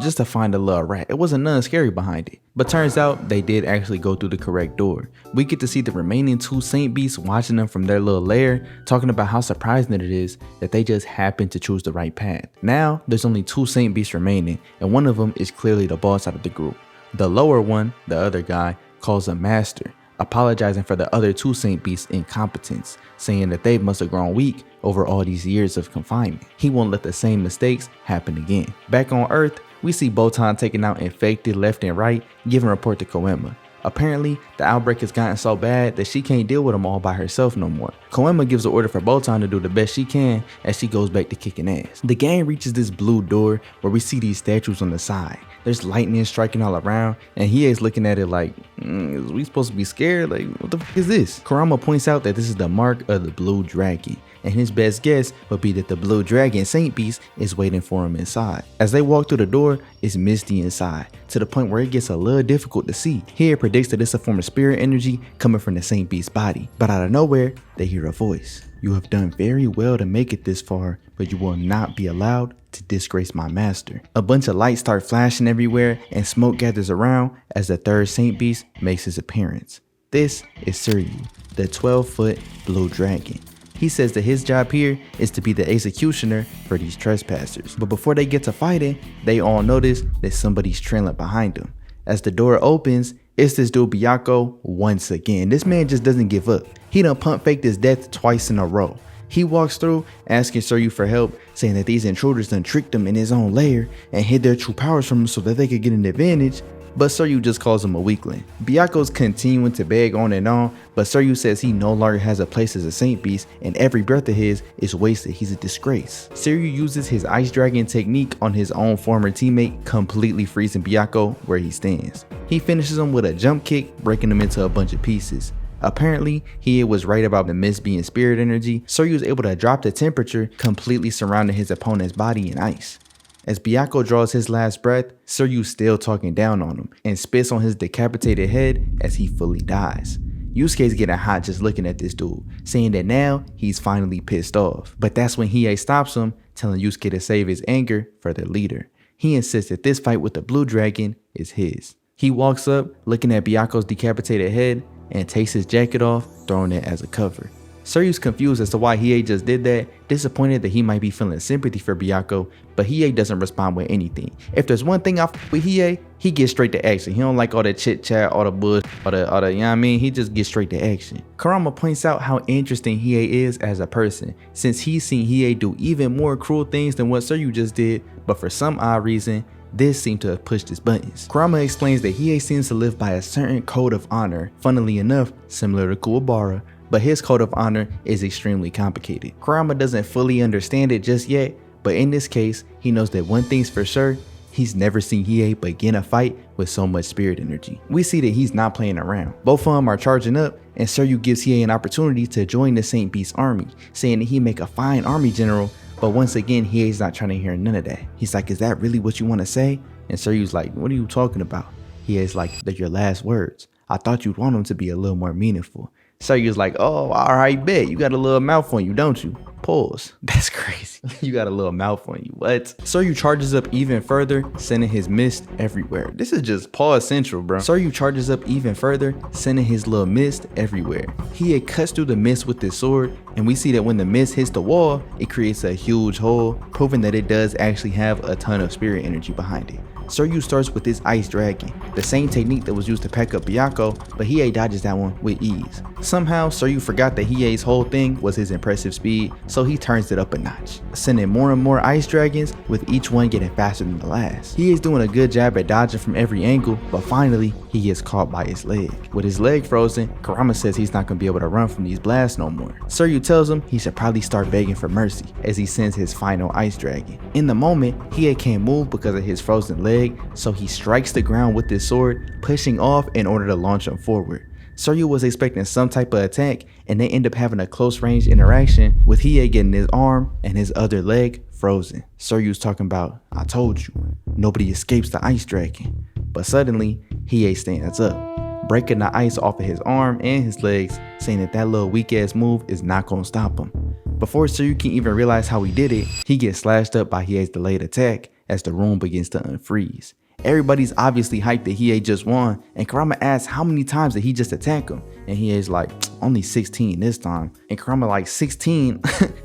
just to find a little rat. It wasn't nothing scary behind it. But turns out they did actually go through the correct door. We get to see the remaining 2 Saint Beasts watching them from their little lair, talking about how surprising it is that they just happened to choose the right path. Now, there's only 2 Saint Beasts remaining, and one of them is clearly the boss out of the group. The lower one, the other guy, calls him Master, apologizing for the other two Saint Beasts' incompetence, saying that they must have grown weak over all these years of confinement. He won't let the same mistakes happen again. Back on Earth, we see Botan taking out infected left and right, giving a report to Kurama. Apparently, the outbreak has gotten so bad that she can't deal with them all by herself no more. Kurama gives an order for Botan to do the best she can as she goes back to kicking ass. The gang reaches this blue door where we see these statues on the side. There's lightning striking all around, and Hiei's looking at it like, is we supposed to be scared? Like, what the f is this? Kurama points out that this is the mark of the blue dragon, and his best guess would be that the blue dragon Saint Beast is waiting for him inside. As they walk through the door, it's misty inside, to the point where it gets a little difficult to see. Hiei predicts that it's a form of spirit energy coming from the Saint Beast's body, but out of nowhere, they hear a voice. You have done very well to make it this far, but you will not be allowed to disgrace my master. A bunch of lights start flashing everywhere and smoke gathers around as the third Saint Beast makes his appearance. This is Seiryu, the 12-foot blue dragon. He says that his job here is to be the executioner for these trespassers. But before they get to fighting, they all notice that somebody's trailing behind them. As the door opens, it's this dude Byakko once again. This man just doesn't give up. He done pump faked his death twice in a row. He walks through asking Seiryu for help, saying that these intruders done tricked him in his own lair and hid their true powers from him so that they could get an advantage, but Seiryu just calls him a weakling. Byakko's continuing to beg on and on, but Seiryu says he no longer has a place as a Saint Beast and every breath of his is wasted. He's a disgrace. Seiryu uses his Ice Dragon technique on his own former teammate, completely freezing Byakko where he stands. He finishes him with a jump kick, breaking him into a bunch of pieces. Apparently, Hiei was right about the mist being spirit energy. Seiryu was able to drop the temperature, completely surrounding his opponent's body in ice. As Byakko draws his last breath, Seiryu's still talking down on him and spits on his decapitated head as he fully dies. Yusuke's getting hot just looking at this dude, saying that now he's finally pissed off. But that's when Hiei stops him, telling Yusuke to save his anger for their leader. He insists that this fight with the blue dragon is his. He walks up, looking at Byakko's decapitated head, and takes his jacket off, throwing it as a cover. Seiryu's confused as to why Hiei just did that, disappointed that he might be feeling sympathy for Byakko, but Hiei doesn't respond with anything. If there's one thing I f with Hiei, he gets straight to action. He don't like all that chit chat, all the bush, all the, you know what I mean? He just gets straight to action. Kurama points out how interesting Hiei is as a person, since he's seen Hiei do even more cruel things than what Seiryu just did, but for some odd reason, this seemed to have pushed his buttons. Kurama explains that Hiei seems to live by a certain code of honor, funnily enough, similar to Kuwabara, but his code of honor is extremely complicated. Kurama doesn't fully understand it just yet, but in this case, he knows that one thing's for sure, he's never seen Hiei begin a fight with so much spirit energy. We see that he's not playing around. Both of them are charging up, and Seiryu gives Hiei an opportunity to join the Saint Beast army, saying that he make a fine army general, but once again, Hiei's not trying to hear none of that. He's like, is that really what you want to say? And Seiryu's like, what are you talking about? Hiei's like, they're your last words. I thought you'd want them to be a little more meaningful. Seiryu's like, oh, all right, bet. You got a little mouth on you, don't you? Pause. That's crazy. You got a little mouth on you. What? Seiryu charges up even further, sending his mist everywhere. This is just pause central, bro. Seiryu charges up even further, sending his little mist everywhere. Hiei cuts through the mist with his sword, and we see that when the mist hits the wall, it creates a huge hole, proving that it does actually have a ton of spirit energy behind it. Seiryu starts with his Ice Dragon, the same technique that was used to pack up Byakko, but Hiei dodges that one with ease. Somehow, Seiryu forgot that Hiei's whole thing was his impressive speed, so he turns it up a notch, sending more and more Ice Dragons, with each one getting faster than the last. Hiei's doing a good job at dodging from every angle, but finally, he gets caught by his leg. With his leg frozen, Kurama says he's not going to be able to run from these blasts no more. Seiryu tells him he should probably start begging for mercy, as he sends his final Ice Dragon. In the moment, Hiei can't move because of his frozen leg, so he strikes the ground with his sword, pushing off in order to launch him forward. Seiryu was expecting some type of attack, and they end up having a close range interaction with Hiei getting his arm and his other leg frozen. Seiryu's talking about, I told you, nobody escapes the Ice Dragon. But suddenly, Hiei stands up, breaking the ice off of his arm and his legs, saying that that little weak ass move is not gonna stop him. Before Seiryu can even realize how he did it, he gets slashed up by Hiei's delayed attack as the room begins to unfreeze. Everybody's obviously hyped that Hiei just won, and Kurama asks how many times did he just attack him, and Hiei's like, only 16 this time. And Kurama like, 16?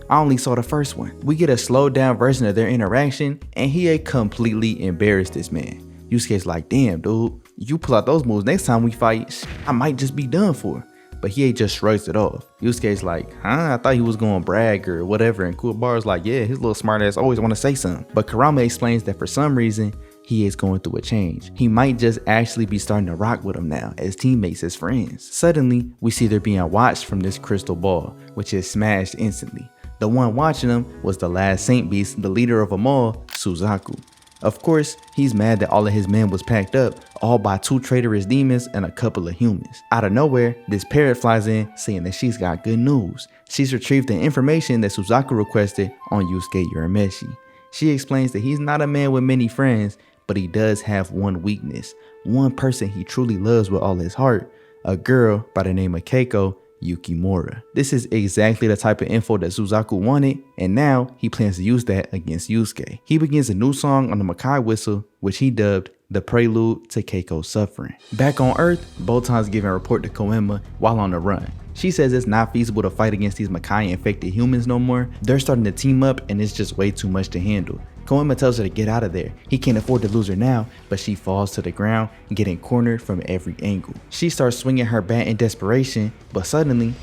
I only saw the first one. We get a slowed down version of their interaction, and Hiei completely embarrassed this man. Yusuke's like, damn dude, You pull out those moves next time we fight, I might just be done for. But Hiei just shrugs it off. Yusuke's like, huh? I thought he was going to brag or whatever. And Kuwabara's like, yeah, his little smart ass always want to say something. But Kurama explains that for some reason, he is going through a change. He might just actually be starting to rock with him now as teammates, as friends. Suddenly, we see they're being watched from this crystal ball, which is smashed instantly. The one watching them was the last Saint Beast, the leader of them all, Suzaku. Of course, he's mad that all of his men was packed up, all by 2 traitorous demons and a couple of humans. Out of nowhere, this parrot flies in saying that she's got good news. She's retrieved the information that Suzaku requested on Yusuke Urameshi. She explains that he's not a man with many friends, but he does have one weakness, one person he truly loves with all his heart, a girl by the name of Keiko Yukimura. This is exactly the type of info that Suzaku wanted, and now he plans to use that against Yusuke. He begins a new song on the Makai whistle, which he dubbed the prelude to Keiko's suffering. Back on Earth, Botan's giving a report to Koema while on the run. She says it's not feasible to fight against these Makai infected humans no more. They're starting to team up and it's just way too much to handle. Koema tells her to get out of there. He can't afford to lose her now, but she falls to the ground, getting cornered from every angle. She starts swinging her bat in desperation, but suddenly,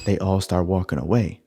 they all start walking away.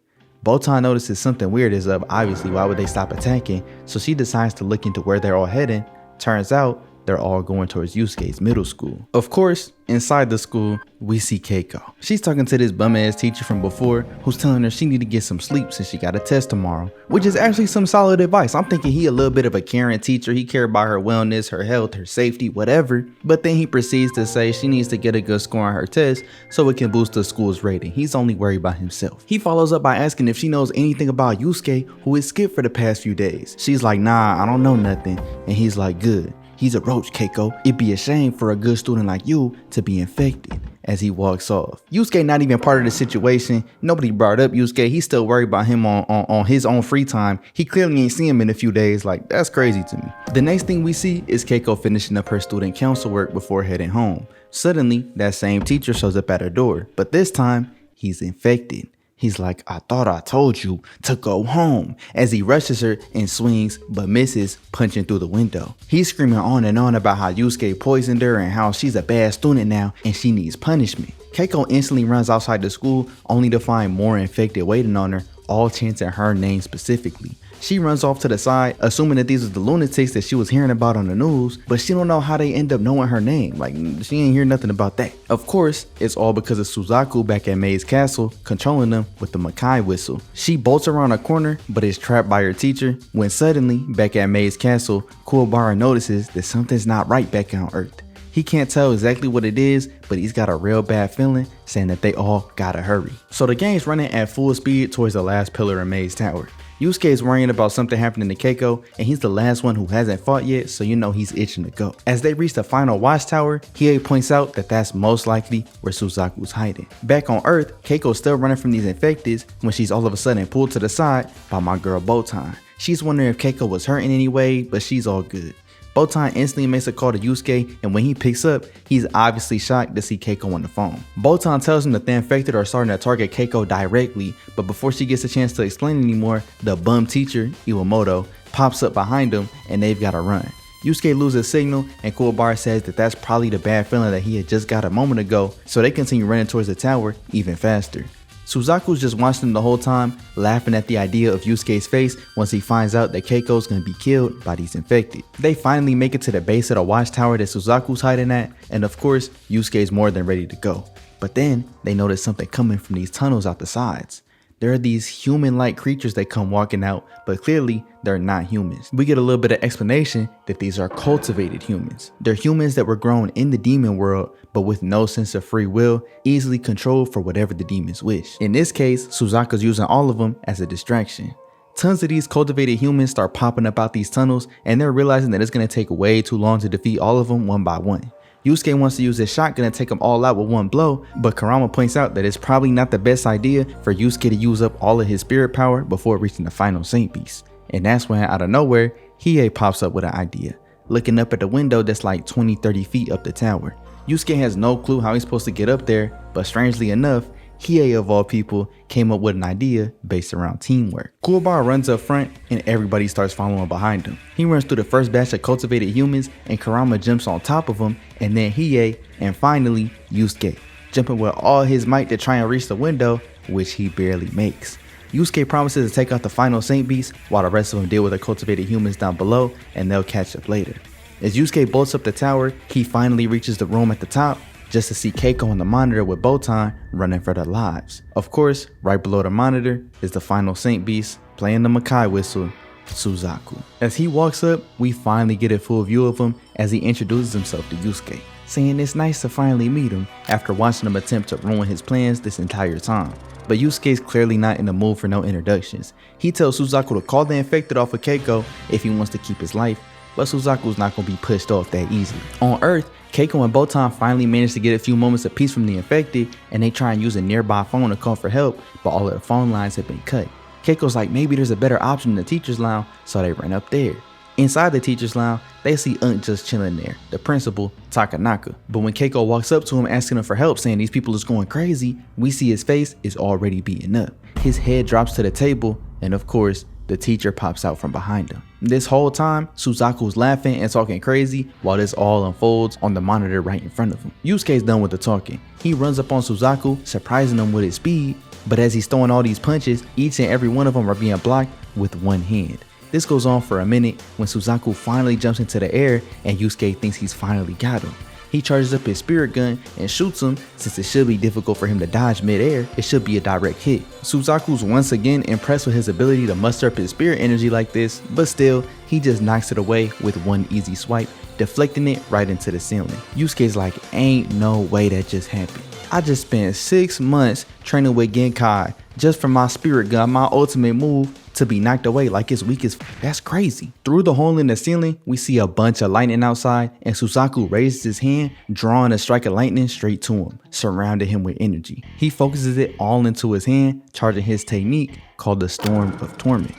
Botan notices something weird is up. Obviously, why would they stop attacking? So she decides to look into where they're all heading. Turns out, they're all going towards Yusuke's middle school. Of course, inside the school, we see Keiko. She's talking to this bum ass teacher from before who's telling her she need to get some sleep since she got a test tomorrow, which is actually some solid advice. I'm thinking he a little bit of a caring teacher. He cared about her wellness, her health, her safety, whatever. But then he proceeds to say she needs to get a good score on her test so it can boost the school's rating. He's only worried about himself. He follows up by asking if she knows anything about Yusuke, who is skipped for the past few days. She's like, nah, I don't know nothing. And he's like, good. He's a roach, Keiko. It'd be a shame for a good student like you to be infected, as he walks off. Yusuke not even part of the situation. Nobody brought up Yusuke. He's still worried about him on his own free time. He clearly ain't seen him in a few days. Like, that's crazy to me. The next thing we see is Keiko finishing up her student council work before heading home. Suddenly, that same teacher shows up at her door, but this time, he's infected. He's like, I thought I told you to go home, as he rushes her and swings but misses, punching through the window. He's screaming on and on about how Yusuke poisoned her and how she's a bad student now and she needs punishment. Keiko instantly runs outside the school only to find more infected waiting on her, all chanting her name specifically. She runs off to the side, assuming that these are the lunatics that she was hearing about on the news, but she don't know how they end up knowing her name. Like, she ain't hear nothing about that. Of course, it's all because of Suzaku back at Mei's castle, controlling them with the Makai whistle. She bolts around a corner, but is trapped by her teacher, when suddenly, back at Mei's castle, Kuwabara notices that something's not right back on Earth. He can't tell exactly what it is, but he's got a real bad feeling, saying that they all gotta hurry. So the gang's running at full speed towards the last pillar in Mei's tower. Yusuke is worrying about something happening to Keiko, and he's the last one who hasn't fought yet, so you know he's itching to go. As they reach the final watchtower, Hiei points out that that's most likely where Suzaku's hiding. Back on Earth, Keiko's still running from these infecteds when she's all of a sudden pulled to the side by my girl Botan. She's wondering if Keiko was hurt in any way, but she's all good. Botan instantly makes a call to Yusuke, and when he picks up, he's obviously shocked to see Keiko on the phone. Botan tells him that the infected are starting to target Keiko directly, but before she gets a chance to explain anymore, the bum teacher, Iwamoto, pops up behind him and they've got to run. Yusuke loses signal, and Kuwabara says that that's probably the bad feeling that he had just got a moment ago, so they continue running towards the tower even faster. Suzaku's just watching them the whole time, laughing at the idea of Yusuke's face once he finds out that Keiko's gonna be killed by these infected. They finally make it to the base of the watchtower that Suzaku's hiding at, and of course, Yusuke's more than ready to go. But then, they notice something coming from these tunnels out the sides. There are these human-like creatures that come walking out, but clearly they're not humans. We get a little bit of explanation that these are cultivated humans. They're humans that were grown in the demon world, but with no sense of free will, easily controlled for whatever the demons wish. In this case, Suzaku's using all of them as a distraction. Tons of these cultivated humans start popping up out these tunnels, and they're realizing that it's going to take way too long to defeat all of them one by one. Yusuke wants to use his shotgun and take them all out with one blow, but Kurama points out that it's probably not the best idea for Yusuke to use up all of his spirit power before reaching the final Saint Beast. And that's when, out of nowhere, Hiei pops up with an idea, looking up at the window that's like 20-30 feet up the tower. Yusuke has no clue how he's supposed to get up there, but strangely enough, Hiei of all people came up with an idea based around teamwork. Kuwabara runs up front and everybody starts following behind him. He runs through the first batch of cultivated humans and Kurama jumps on top of him, and then Hiei, and finally Yusuke, jumping with all his might to try and reach the window, which he barely makes. Yusuke promises to take out the final Saint Beast while the rest of them deal with the cultivated humans down below, and they'll catch up later. As Yusuke bolts up the tower, he finally reaches the room at the top just to see Keiko on the monitor with Botan running for their lives. Of course, right below the monitor is the final Saint Beast playing the Makai whistle, Suzaku. As he walks up, we finally get a full view of him as he introduces himself to Yusuke, saying it's nice to finally meet him after watching him attempt to ruin his plans this entire time. But Yusuke's clearly not in the mood for no introductions. He tells Suzaku to call the infected off of Keiko if he wants to keep his life, but Suzaku's not going to be pushed off that easily. On Earth, Keiko and Botan finally manage to get a few moments of peace from the infected, and they try and use a nearby phone to call for help, but all of the phone lines have been cut. Keiko's like, maybe there's a better option in the teacher's lounge, so they run up there. Inside the teacher's lounge, they see just chilling there, the principal, Takanaka. But when Keiko walks up to him asking him for help, saying these people is going crazy, we see his face is already beaten up. His head drops to the table, and of course, the teacher pops out from behind him. This whole time, Suzaku's laughing and talking crazy while this all unfolds on the monitor right in front of him. Yusuke's done with the talking. He runs up on Suzaku, surprising him with his speed, but as he's throwing all these punches, each and every one of them are being blocked with one hand. This goes on for a minute when Suzaku finally jumps into the air and Yusuke thinks he's finally got him. He charges up his spirit gun and shoots him. Since it should be difficult for him to dodge mid-air, it should be a direct hit. Suzaku's once again impressed with his ability to muster up his spirit energy like this, but still, he just knocks it away with one easy swipe, deflecting it right into the ceiling. Yusuke's like, ain't no way that just happened. I just spent 6 months training with Genkai just for my spirit gun, my ultimate move, to be knocked away like it's weak as that's crazy. Through the hole in the ceiling, we see a bunch of lightning outside, and Suzaku raises his hand, drawing a strike of lightning straight to him, surrounding him with energy. He focuses it all into his hand, charging his technique called the Storm of Torment.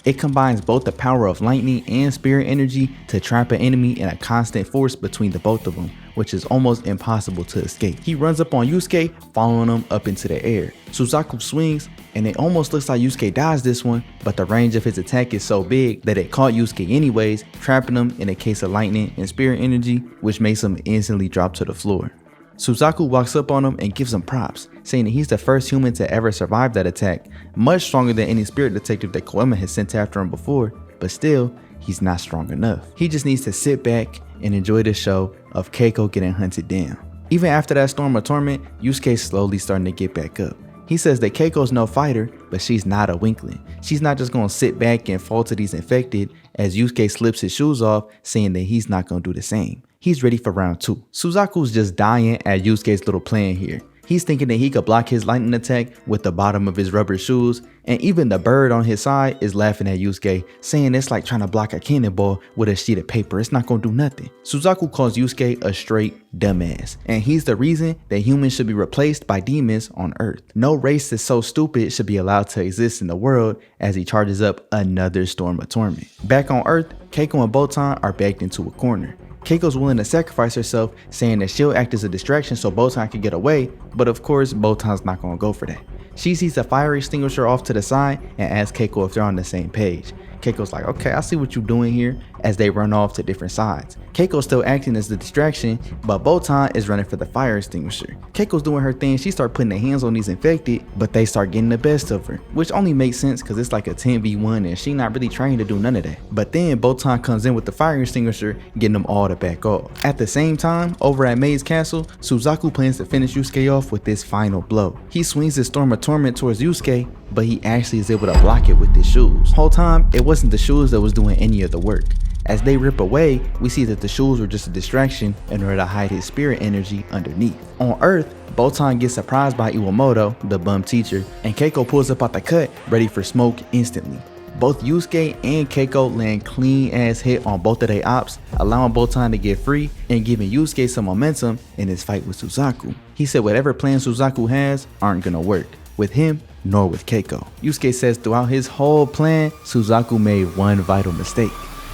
It combines both the power of lightning and spirit energy to trap an enemy in a constant force between the both of them, which is almost impossible to escape. He runs up on Yusuke, following him up into the air. Suzaku swings, and it almost looks like Yusuke dies this one, but the range of his attack is so big that it caught Yusuke anyways, trapping him in a case of lightning and spirit energy, which makes him instantly drop to the floor. Suzaku walks up on him and gives him props, saying that he's the first human to ever survive that attack, much stronger than any spirit detective that Kurama has sent after him before, but still, he's not strong enough. He just needs to sit back and enjoy the show of Keiko getting hunted down. Even after that Storm of Torment, Yusuke's slowly starting to get back up. He says that Keiko's no fighter, but she's not a weakling. She's not just gonna sit back and fall to these infected, as Yusuke slips his shoes off, saying that he's not gonna do the same. He's ready for round 2. Suzaku's just dying at Yusuke's little plan here. He's thinking that he could block his lightning attack with the bottom of his rubber shoes, and even the bird on his side is laughing at Yusuke, saying it's like trying to block a cannonball with a sheet of paper. It's not gonna do nothing. Suzaku calls Yusuke a straight dumbass, and he's the reason that humans should be replaced by demons on Earth. No race that's so stupid should be allowed to exist in the world, as he charges up another Storm of Torment. Back on Earth, Keiko and Botan are backed into a corner. Keiko's willing to sacrifice herself, saying that she'll act as a distraction so Botan can get away, but of course Botan's not gonna go for that. She sees a fire extinguisher off to the side and asks Keiko if they're on the same page. Keiko's like, okay, I see what you're doing here, as they run off to different sides. Keiko's still acting as the distraction, but Botan is running for the fire extinguisher. Keiko's doing her thing, she starts putting her hands on these infected, but they start getting the best of her, which only makes sense because it's like a 10v1 and she not really trained to do none of that. But then Botan comes in with the fire extinguisher, getting them all to back off. At the same time, over at Mei's castle, Suzaku plans to finish Yusuke off with this final blow. He swings his Storm of Torment towards Yusuke, but he actually is able to block it with his shoes. Whole time, it wasn't the shoes that was doing any of the work. As they rip away, we see that the shoes were just a distraction in order to hide his spirit energy underneath. On Earth, Botan gets surprised by Iwamoto, the bum teacher, and Keiko pulls up out the cut, ready for smoke instantly. Both Yusuke and Keiko land clean ass hit on both of their ops, allowing Botan to get free and giving Yusuke some momentum in his fight with Suzaku. He said whatever plan Suzaku has aren't gonna work with him nor with Keiko. Yusuke says throughout his whole plan, Suzaku made one vital mistake.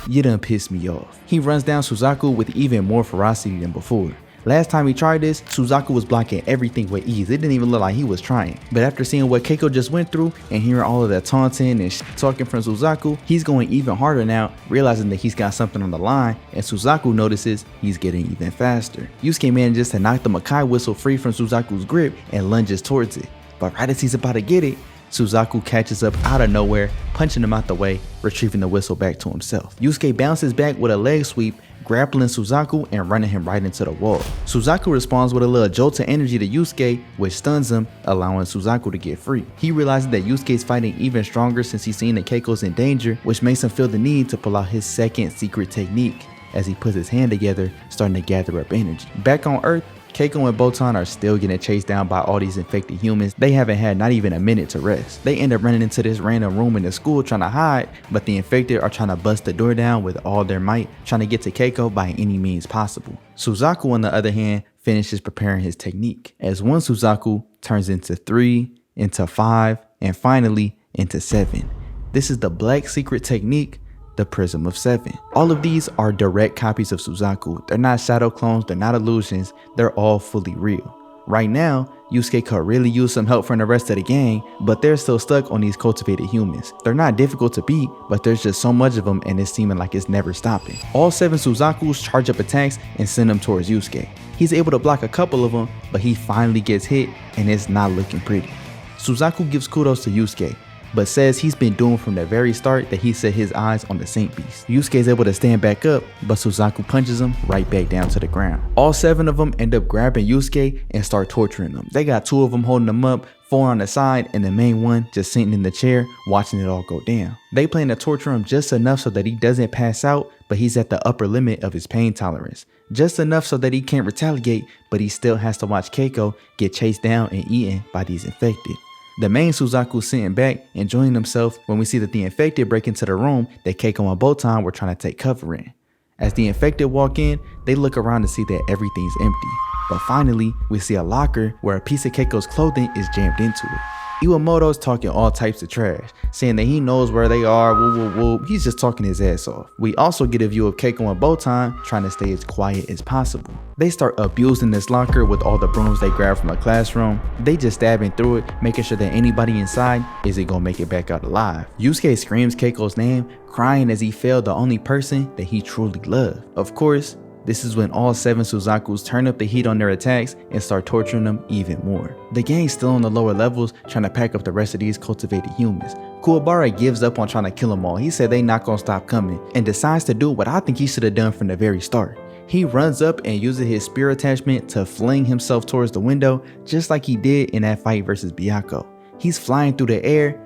You done pissed me off. He runs down Suzaku with even more ferocity than before. Last time he tried this, Suzaku was blocking everything with ease. It didn't even look like he was trying. But after seeing what Keiko just went through and hearing all of that taunting and talking from Suzaku, he's going even harder now, realizing that he's got something on the line, and Suzaku notices he's getting even faster. Yusuke manages to knock the Makai whistle free from Suzaku's grip and lunges towards it. But right as he's about to get it, Suzaku catches up out of nowhere, punching him out the way, retrieving the whistle back to himself. Yusuke bounces back with a leg sweep, grappling Suzaku and running him right into the wall. Suzaku responds with a little jolt of energy to Yusuke, which stuns him, allowing Suzaku to get free. He realizes that Yusuke's fighting even stronger since he's seen that Keiko's in danger, which makes him feel the need to pull out his second secret technique as he puts his hand together, starting to gather up energy. Back on Earth, Keiko and Botan are still getting chased down by all these infected humans. They haven't had not even a minute to rest. They end up running into this random room in the school trying to hide, but the infected are trying to bust the door down with all their might, trying to get to Keiko by any means possible. Suzaku, on the other hand, finishes preparing his technique, as one Suzaku turns into 3, into 5, and finally into 7. This is the black secret technique, the Prism of 7. All of these are direct copies of Suzaku. They're not shadow clones, they're not illusions, they're all fully real. Right now, Yusuke could really use some help from the rest of the gang, but they're still stuck on these cultivated humans. They're not difficult to beat, but there's just so much of them and it's seeming like it's never stopping. All 7 Suzakus charge up attacks and send them towards Yusuke. He's able to block a couple of them, but he finally gets hit and it's not looking pretty. Suzaku gives kudos to Yusuke, but says he's been doomed from the very start that he set his eyes on the Saint Beast. Yusuke is able to stand back up, but Suzaku punches him right back down to the ground. All 7 of them end up grabbing Yusuke and start torturing him. They got 2 of them holding him up, 4 on the side, and the main one just sitting in the chair watching it all go down. They plan to torture him just enough so that he doesn't pass out, but he's at the upper limit of his pain tolerance. Just enough so that he can't retaliate, but he still has to watch Keiko get chased down and eaten by these infected. The main Suzaku sitting back, enjoying himself when we see that the infected break into the room that Keiko and Botan were trying to take cover in. As the infected walk in, they look around to see that everything's empty. But finally, we see a locker where a piece of Keiko's clothing is jammed into it. Iwamoto's talking all types of trash, saying that he knows where they are, woo woo woo. He's just talking his ass off. We also get a view of Keiko and Botan trying to stay as quiet as possible. They start abusing this locker with all the brooms they grab from the classroom. They just stabbing through it, making sure that anybody inside isn't gonna make it back out alive. Yusuke screams Keiko's name, crying as he failed the only person that he truly loved. Of course, this is when all 7 Suzakus turn up the heat on their attacks and start torturing them even more. The gang's still on the lower levels trying to pack up the rest of these cultivated humans. Kuwabara gives up on trying to kill them all. He said they not gonna stop coming and decides to do what I think he should have done from the very start. He runs up and uses his spear attachment to fling himself towards the window just like he did in that fight versus Byakko. He's flying through the air,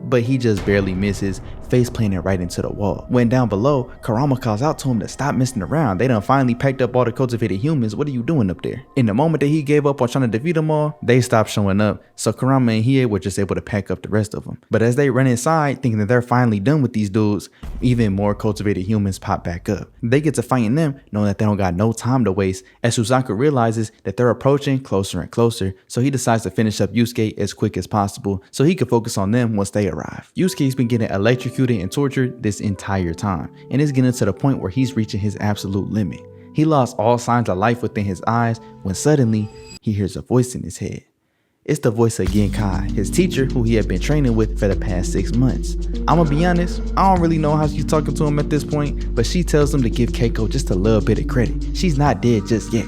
but he just barely misses, face planting right into the wall. When down below, Kurama calls out to him to stop messing around. They done finally packed up all the cultivated humans. What are you doing up there? In the moment that he gave up on trying to defeat them all, they stopped showing up, so Kurama and Hiei were just able to pack up the rest of them. But as they run inside, thinking that they're finally done with these dudes, even more cultivated humans pop back up. They get to fighting them, knowing that they don't got no time to waste, as Suzaku realizes that they're approaching closer and closer, so he decides to finish up Yusuke as quick as possible so he can focus on them once they arrive. Yusuke's been getting electrocuted and tortured this entire time, and is getting to the point where he's reaching his absolute limit. He lost all signs of life within his eyes when suddenly he hears a voice in his head. It's the voice of Genkai, his teacher who he had been training with for the past 6 months. I'ma be honest, I don't really know how she's talking to him at this point, but she tells him to give Keiko just a little bit of credit. She's not dead just yet.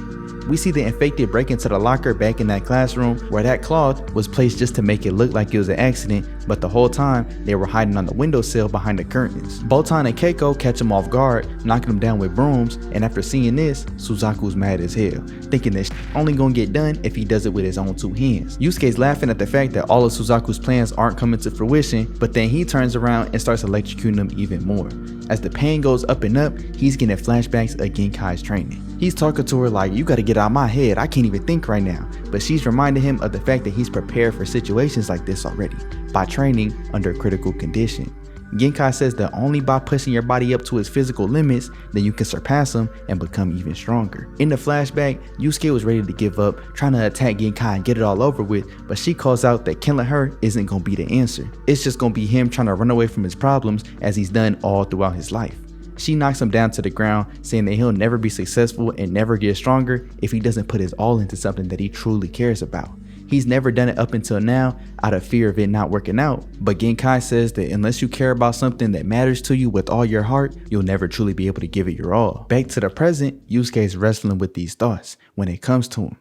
We see the infected break into the locker back in that classroom where that cloth was placed just to make it look like it was an accident, but the whole time they were hiding on the windowsill behind the curtains. Botan and Keiko catch him off guard, knocking him down with brooms, and after seeing this, Suzaku's mad as hell, thinking that only gonna get done if he does it with his own 2 hands. Yusuke's laughing at the fact that all of Suzaku's plans aren't coming to fruition, but then he turns around and starts electrocuting them even more. As the pain goes up and up, he's getting flashbacks of Genkai's training. He's talking to her like, you gotta get out of my head, I can't even think right now. But she's reminding him of the fact that he's prepared for situations like this already, by training under critical condition. Genkai says that only by pushing your body up to its physical limits, then you can surpass them and become even stronger. In the flashback, Yusuke was ready to give up, trying to attack Genkai and get it all over with, but she calls out that killing her isn't gonna be the answer. It's just gonna be him trying to run away from his problems as he's done all throughout his life. She knocks him down to the ground, saying that he'll never be successful and never get stronger if he doesn't put his all into something that he truly cares about. He's never done it up until now out of fear of it not working out, but Genkai says that unless you care about something that matters to you with all your heart, you'll never truly be able to give it your all. Back to the present, Yusuke is wrestling with these thoughts when it comes to him,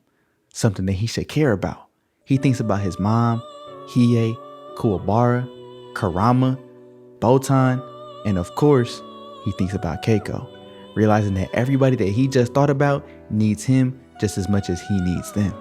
something that he should care about. He thinks about his mom, Hiei, Kuwabara, Kurama, Botan, and of course, he thinks about Keiko, realizing that everybody that he just thought about needs him just as much as he needs them.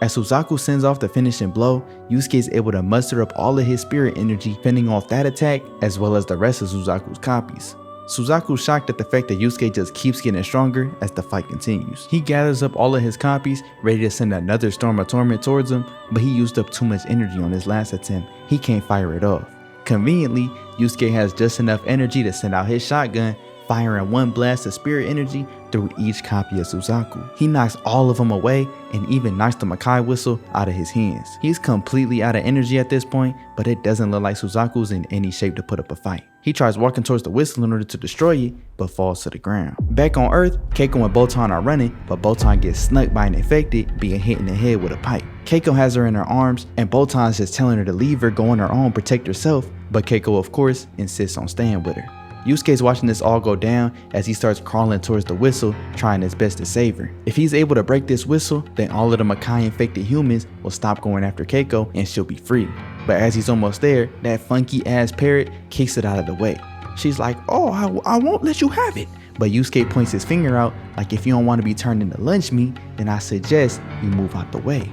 As Suzaku sends off the finishing blow, Yusuke is able to muster up all of his spirit energy, fending off that attack as well as the rest of Suzaku's copies. Suzaku's shocked at the fact that Yusuke just keeps getting stronger as the fight continues. He gathers up all of his copies, ready to send another storm of torment towards him, but he used up too much energy on his last attempt. He can't fire it off. Conveniently, Yusuke has just enough energy to send out his shotgun, firing one blast of spirit energy through each copy of Suzaku. He knocks all of them away and even knocks the Makai whistle out of his hands. He's completely out of energy at this point, but it doesn't look like Suzaku's in any shape to put up a fight. He tries walking towards the whistle in order to destroy it, but falls to the ground. Back on Earth, Keiko and Botan are running, but Botan gets snuck by an infected, being hit in the head with a pipe. Keiko has her in her arms, and Botan's just telling her to leave her, go on her own, protect herself, but Keiko of course insists on staying with her. Yusuke's watching this all go down as he starts crawling towards the whistle, trying his best to save her. If he's able to break this whistle, then all of the Makai infected humans will stop going after Keiko and she'll be free. But as he's almost there, that funky ass parrot kicks it out of the way. She's like, oh, I won't let you have it. But Yusuke points his finger out like, if you don't want to be turned into lunch meat, then I suggest you move out the way.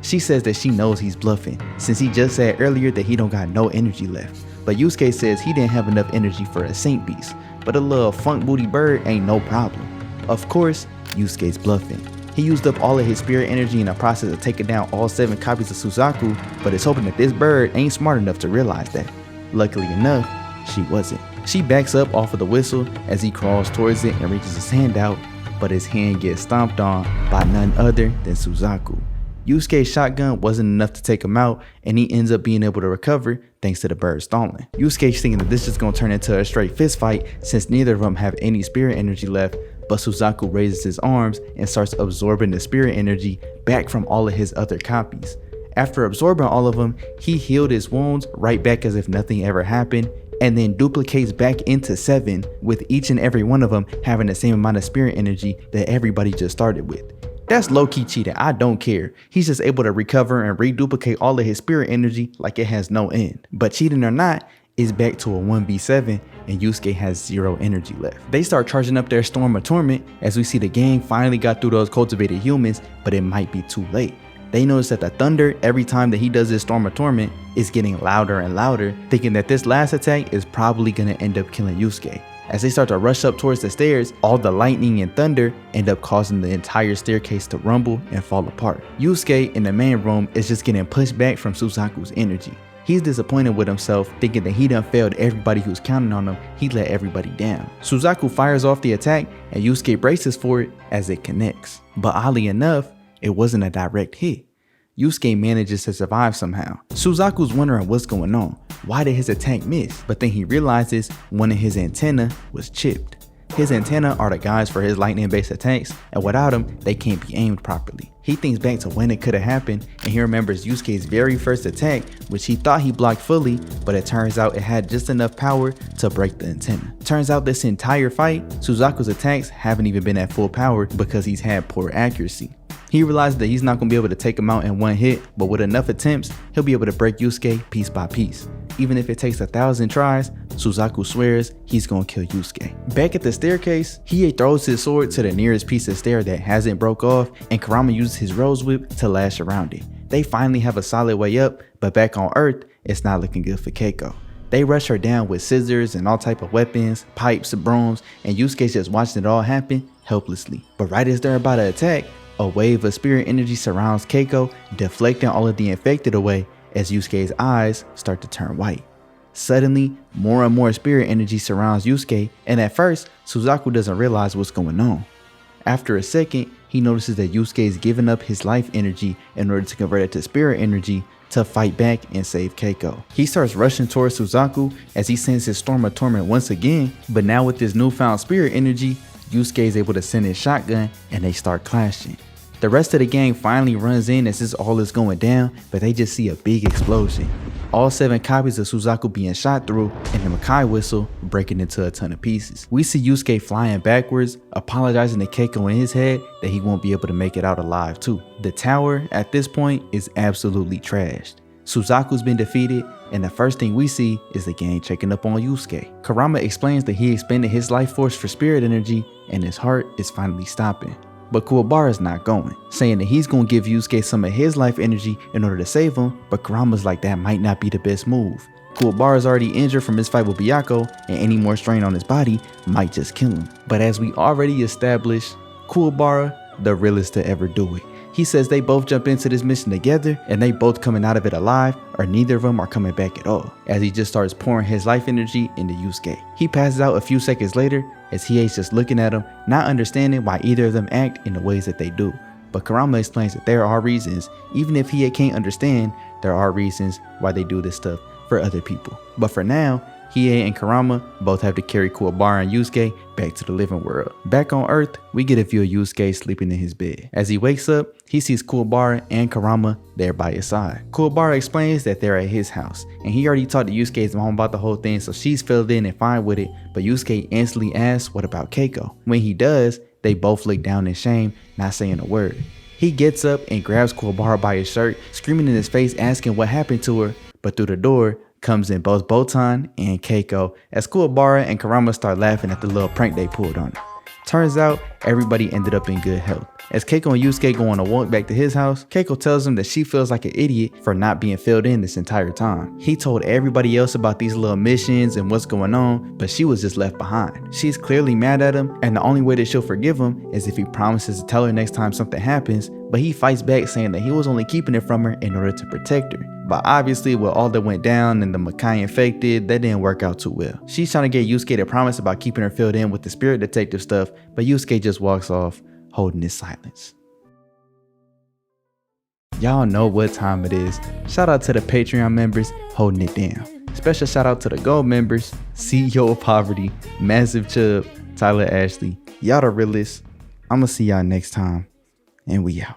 She says that she knows he's bluffing, since he just said earlier that he don't got no energy left. But Yusuke says he didn't have enough energy for a saint beast, but a little funk booty bird ain't no problem. Of course, Yusuke's bluffing. He used up all of his spirit energy in the process of taking down all 7 copies of Suzaku, but is hoping that this bird ain't smart enough to realize that. Luckily enough, she wasn't. She backs up off of the whistle as he crawls towards it and reaches his hand out, but his hand gets stomped on by none other than Suzaku. Yusuke's shotgun wasn't enough to take him out, and he ends up being able to recover thanks to the bird stalling. Yusuke's thinking that this is going to turn into a straight fist fight since neither of them have any spirit energy left, but Suzaku raises his arms and starts absorbing the spirit energy back from all of his other copies. After absorbing all of them, he healed his wounds right back as if nothing ever happened, and then duplicates back into 7, with each and every one of them having the same amount of spirit energy that everybody just started with. That's low-key cheating, I don't care. He's just able to recover and reduplicate all of his spirit energy like it has no end. But cheating or not, it's back to a 1v7 and Yusuke has 0 energy left. They start charging up their storm of torment as we see the gang finally got through those cultivated humans, but it might be too late. They notice that the thunder every time that he does his storm of torment is getting louder and louder, thinking that this last attack is probably gonna end up killing Yusuke. As they start to rush up towards the stairs, all the lightning and thunder end up causing the entire staircase to rumble and fall apart. Yusuke in the main room is just getting pushed back from Suzaku's energy. He's disappointed with himself, thinking that he done failed everybody who's counting on him. He let everybody down. Suzaku fires off the attack and Yusuke braces for it as it connects. But oddly enough, it wasn't a direct hit. Yusuke manages to survive somehow. Suzaku's wondering what's going on. Why did his attack miss? But then he realizes one of his antennae was chipped. His antennae are the guides for his lightning-based attacks, and without them, they can't be aimed properly. He thinks back to when it could have happened, and he remembers Yusuke's very first attack, which he thought he blocked fully, but it turns out it had just enough power to break the antenna. Turns out this entire fight, Suzaku's attacks haven't even been at full power because he's had poor accuracy. He realizes that he's not going to be able to take him out in one hit, but with enough attempts, he'll be able to break Yusuke piece by piece. Even if it takes 1,000 tries, Suzaku swears he's going to kill Yusuke. Back at the staircase, Hiei throws his sword to the nearest piece of stair that hasn't broke off, and Kurama uses his rose whip to lash around it. They finally have a solid way up, but back on Earth, it's not looking good for Keiko. They rush her down with scissors and all type of weapons, pipes, brooms, and Yusuke's just watching it all happen helplessly. But right as they're about to attack, a wave of spirit energy surrounds Keiko, deflecting all of the infected away as Yusuke's eyes start to turn white. Suddenly, more and more spirit energy surrounds Yusuke, and at first, Suzaku doesn't realize what's going on. After a second, he notices that Yusuke is giving up his life energy in order to convert it to spirit energy to fight back and save Keiko. He starts rushing towards Suzaku as he sends his storm of torment once again, but now with this newfound spirit energy, Yusuke is able to send his shotgun and they start clashing. The rest of the gang finally runs in as this all is going down, but they just see a big explosion. All 7 copies of Suzaku being shot through and the Makai whistle breaking into a ton of pieces. We see Yusuke flying backwards, apologizing to Keiko in his head that he won't be able to make it out alive too. The tower at this point is absolutely trashed. Suzaku's been defeated, and the first thing we see is the gang checking up on Yusuke. Kurama explains that he expended his life force for spirit energy and his heart is finally stopping. But Kuwabara's not going, saying that he's going to give Yusuke some of his life energy in order to save him, but Kurama's like that might not be the best move. Kuwabara's already injured from his fight with Byakko, and any more strain on his body might just kill him. But as we already established, Kuwabara, the realest to ever do it. He says they both jump into this mission together and they both coming out of it alive, or neither of them are coming back at all, as he just starts pouring his life energy into Yusuke. He passes out a few seconds later as Hiei's just looking at him, not understanding why either of them act in the ways that they do. But Kurama explains that there are reasons, even if Hiei can't understand, there are reasons why they do this stuff for other people. But for now, Hiei and Kurama both have to carry Kuwabara and Yusuke back to the living world. Back on Earth, we get a view of Yusuke sleeping in his bed. As he wakes up, he sees Kuwabara and Kurama there by his side. Kuwabara explains that they're at his house, and he already talked to Yusuke's mom about the whole thing, so she's filled in and fine with it, but Yusuke instantly asks what about Keiko. When he does, they both look down in shame, not saying a word. He gets up and grabs Kuwabara by his shirt, screaming in his face asking what happened to her, but through the door comes in both Botan and Keiko as Kuwabara and Kurama start laughing at the little prank they pulled on her. Turns out everybody ended up in good health. As Keiko and Yusuke go on a walk back to his house, Keiko tells him that she feels like an idiot for not being filled in this entire time. He told everybody else about these little missions and what's going on, but she was just left behind. She's clearly mad at him, and the only way that she'll forgive him is if he promises to tell her next time something happens, but he fights back saying that he was only keeping it from her in order to protect her. But obviously with all that went down and the Makai infected, that didn't work out too well. She's trying to get Yusuke to promise about keeping her filled in with the spirit detective stuff, but Yusuke just walks off holding his silence. Y'all know what time it is. Shout out to the Patreon members holding it down. Special shout out to the Gold members, CEO of Poverty, Massive Chub, Tyler Ashley. Y'all the realest. I'ma see y'all next time, and we out.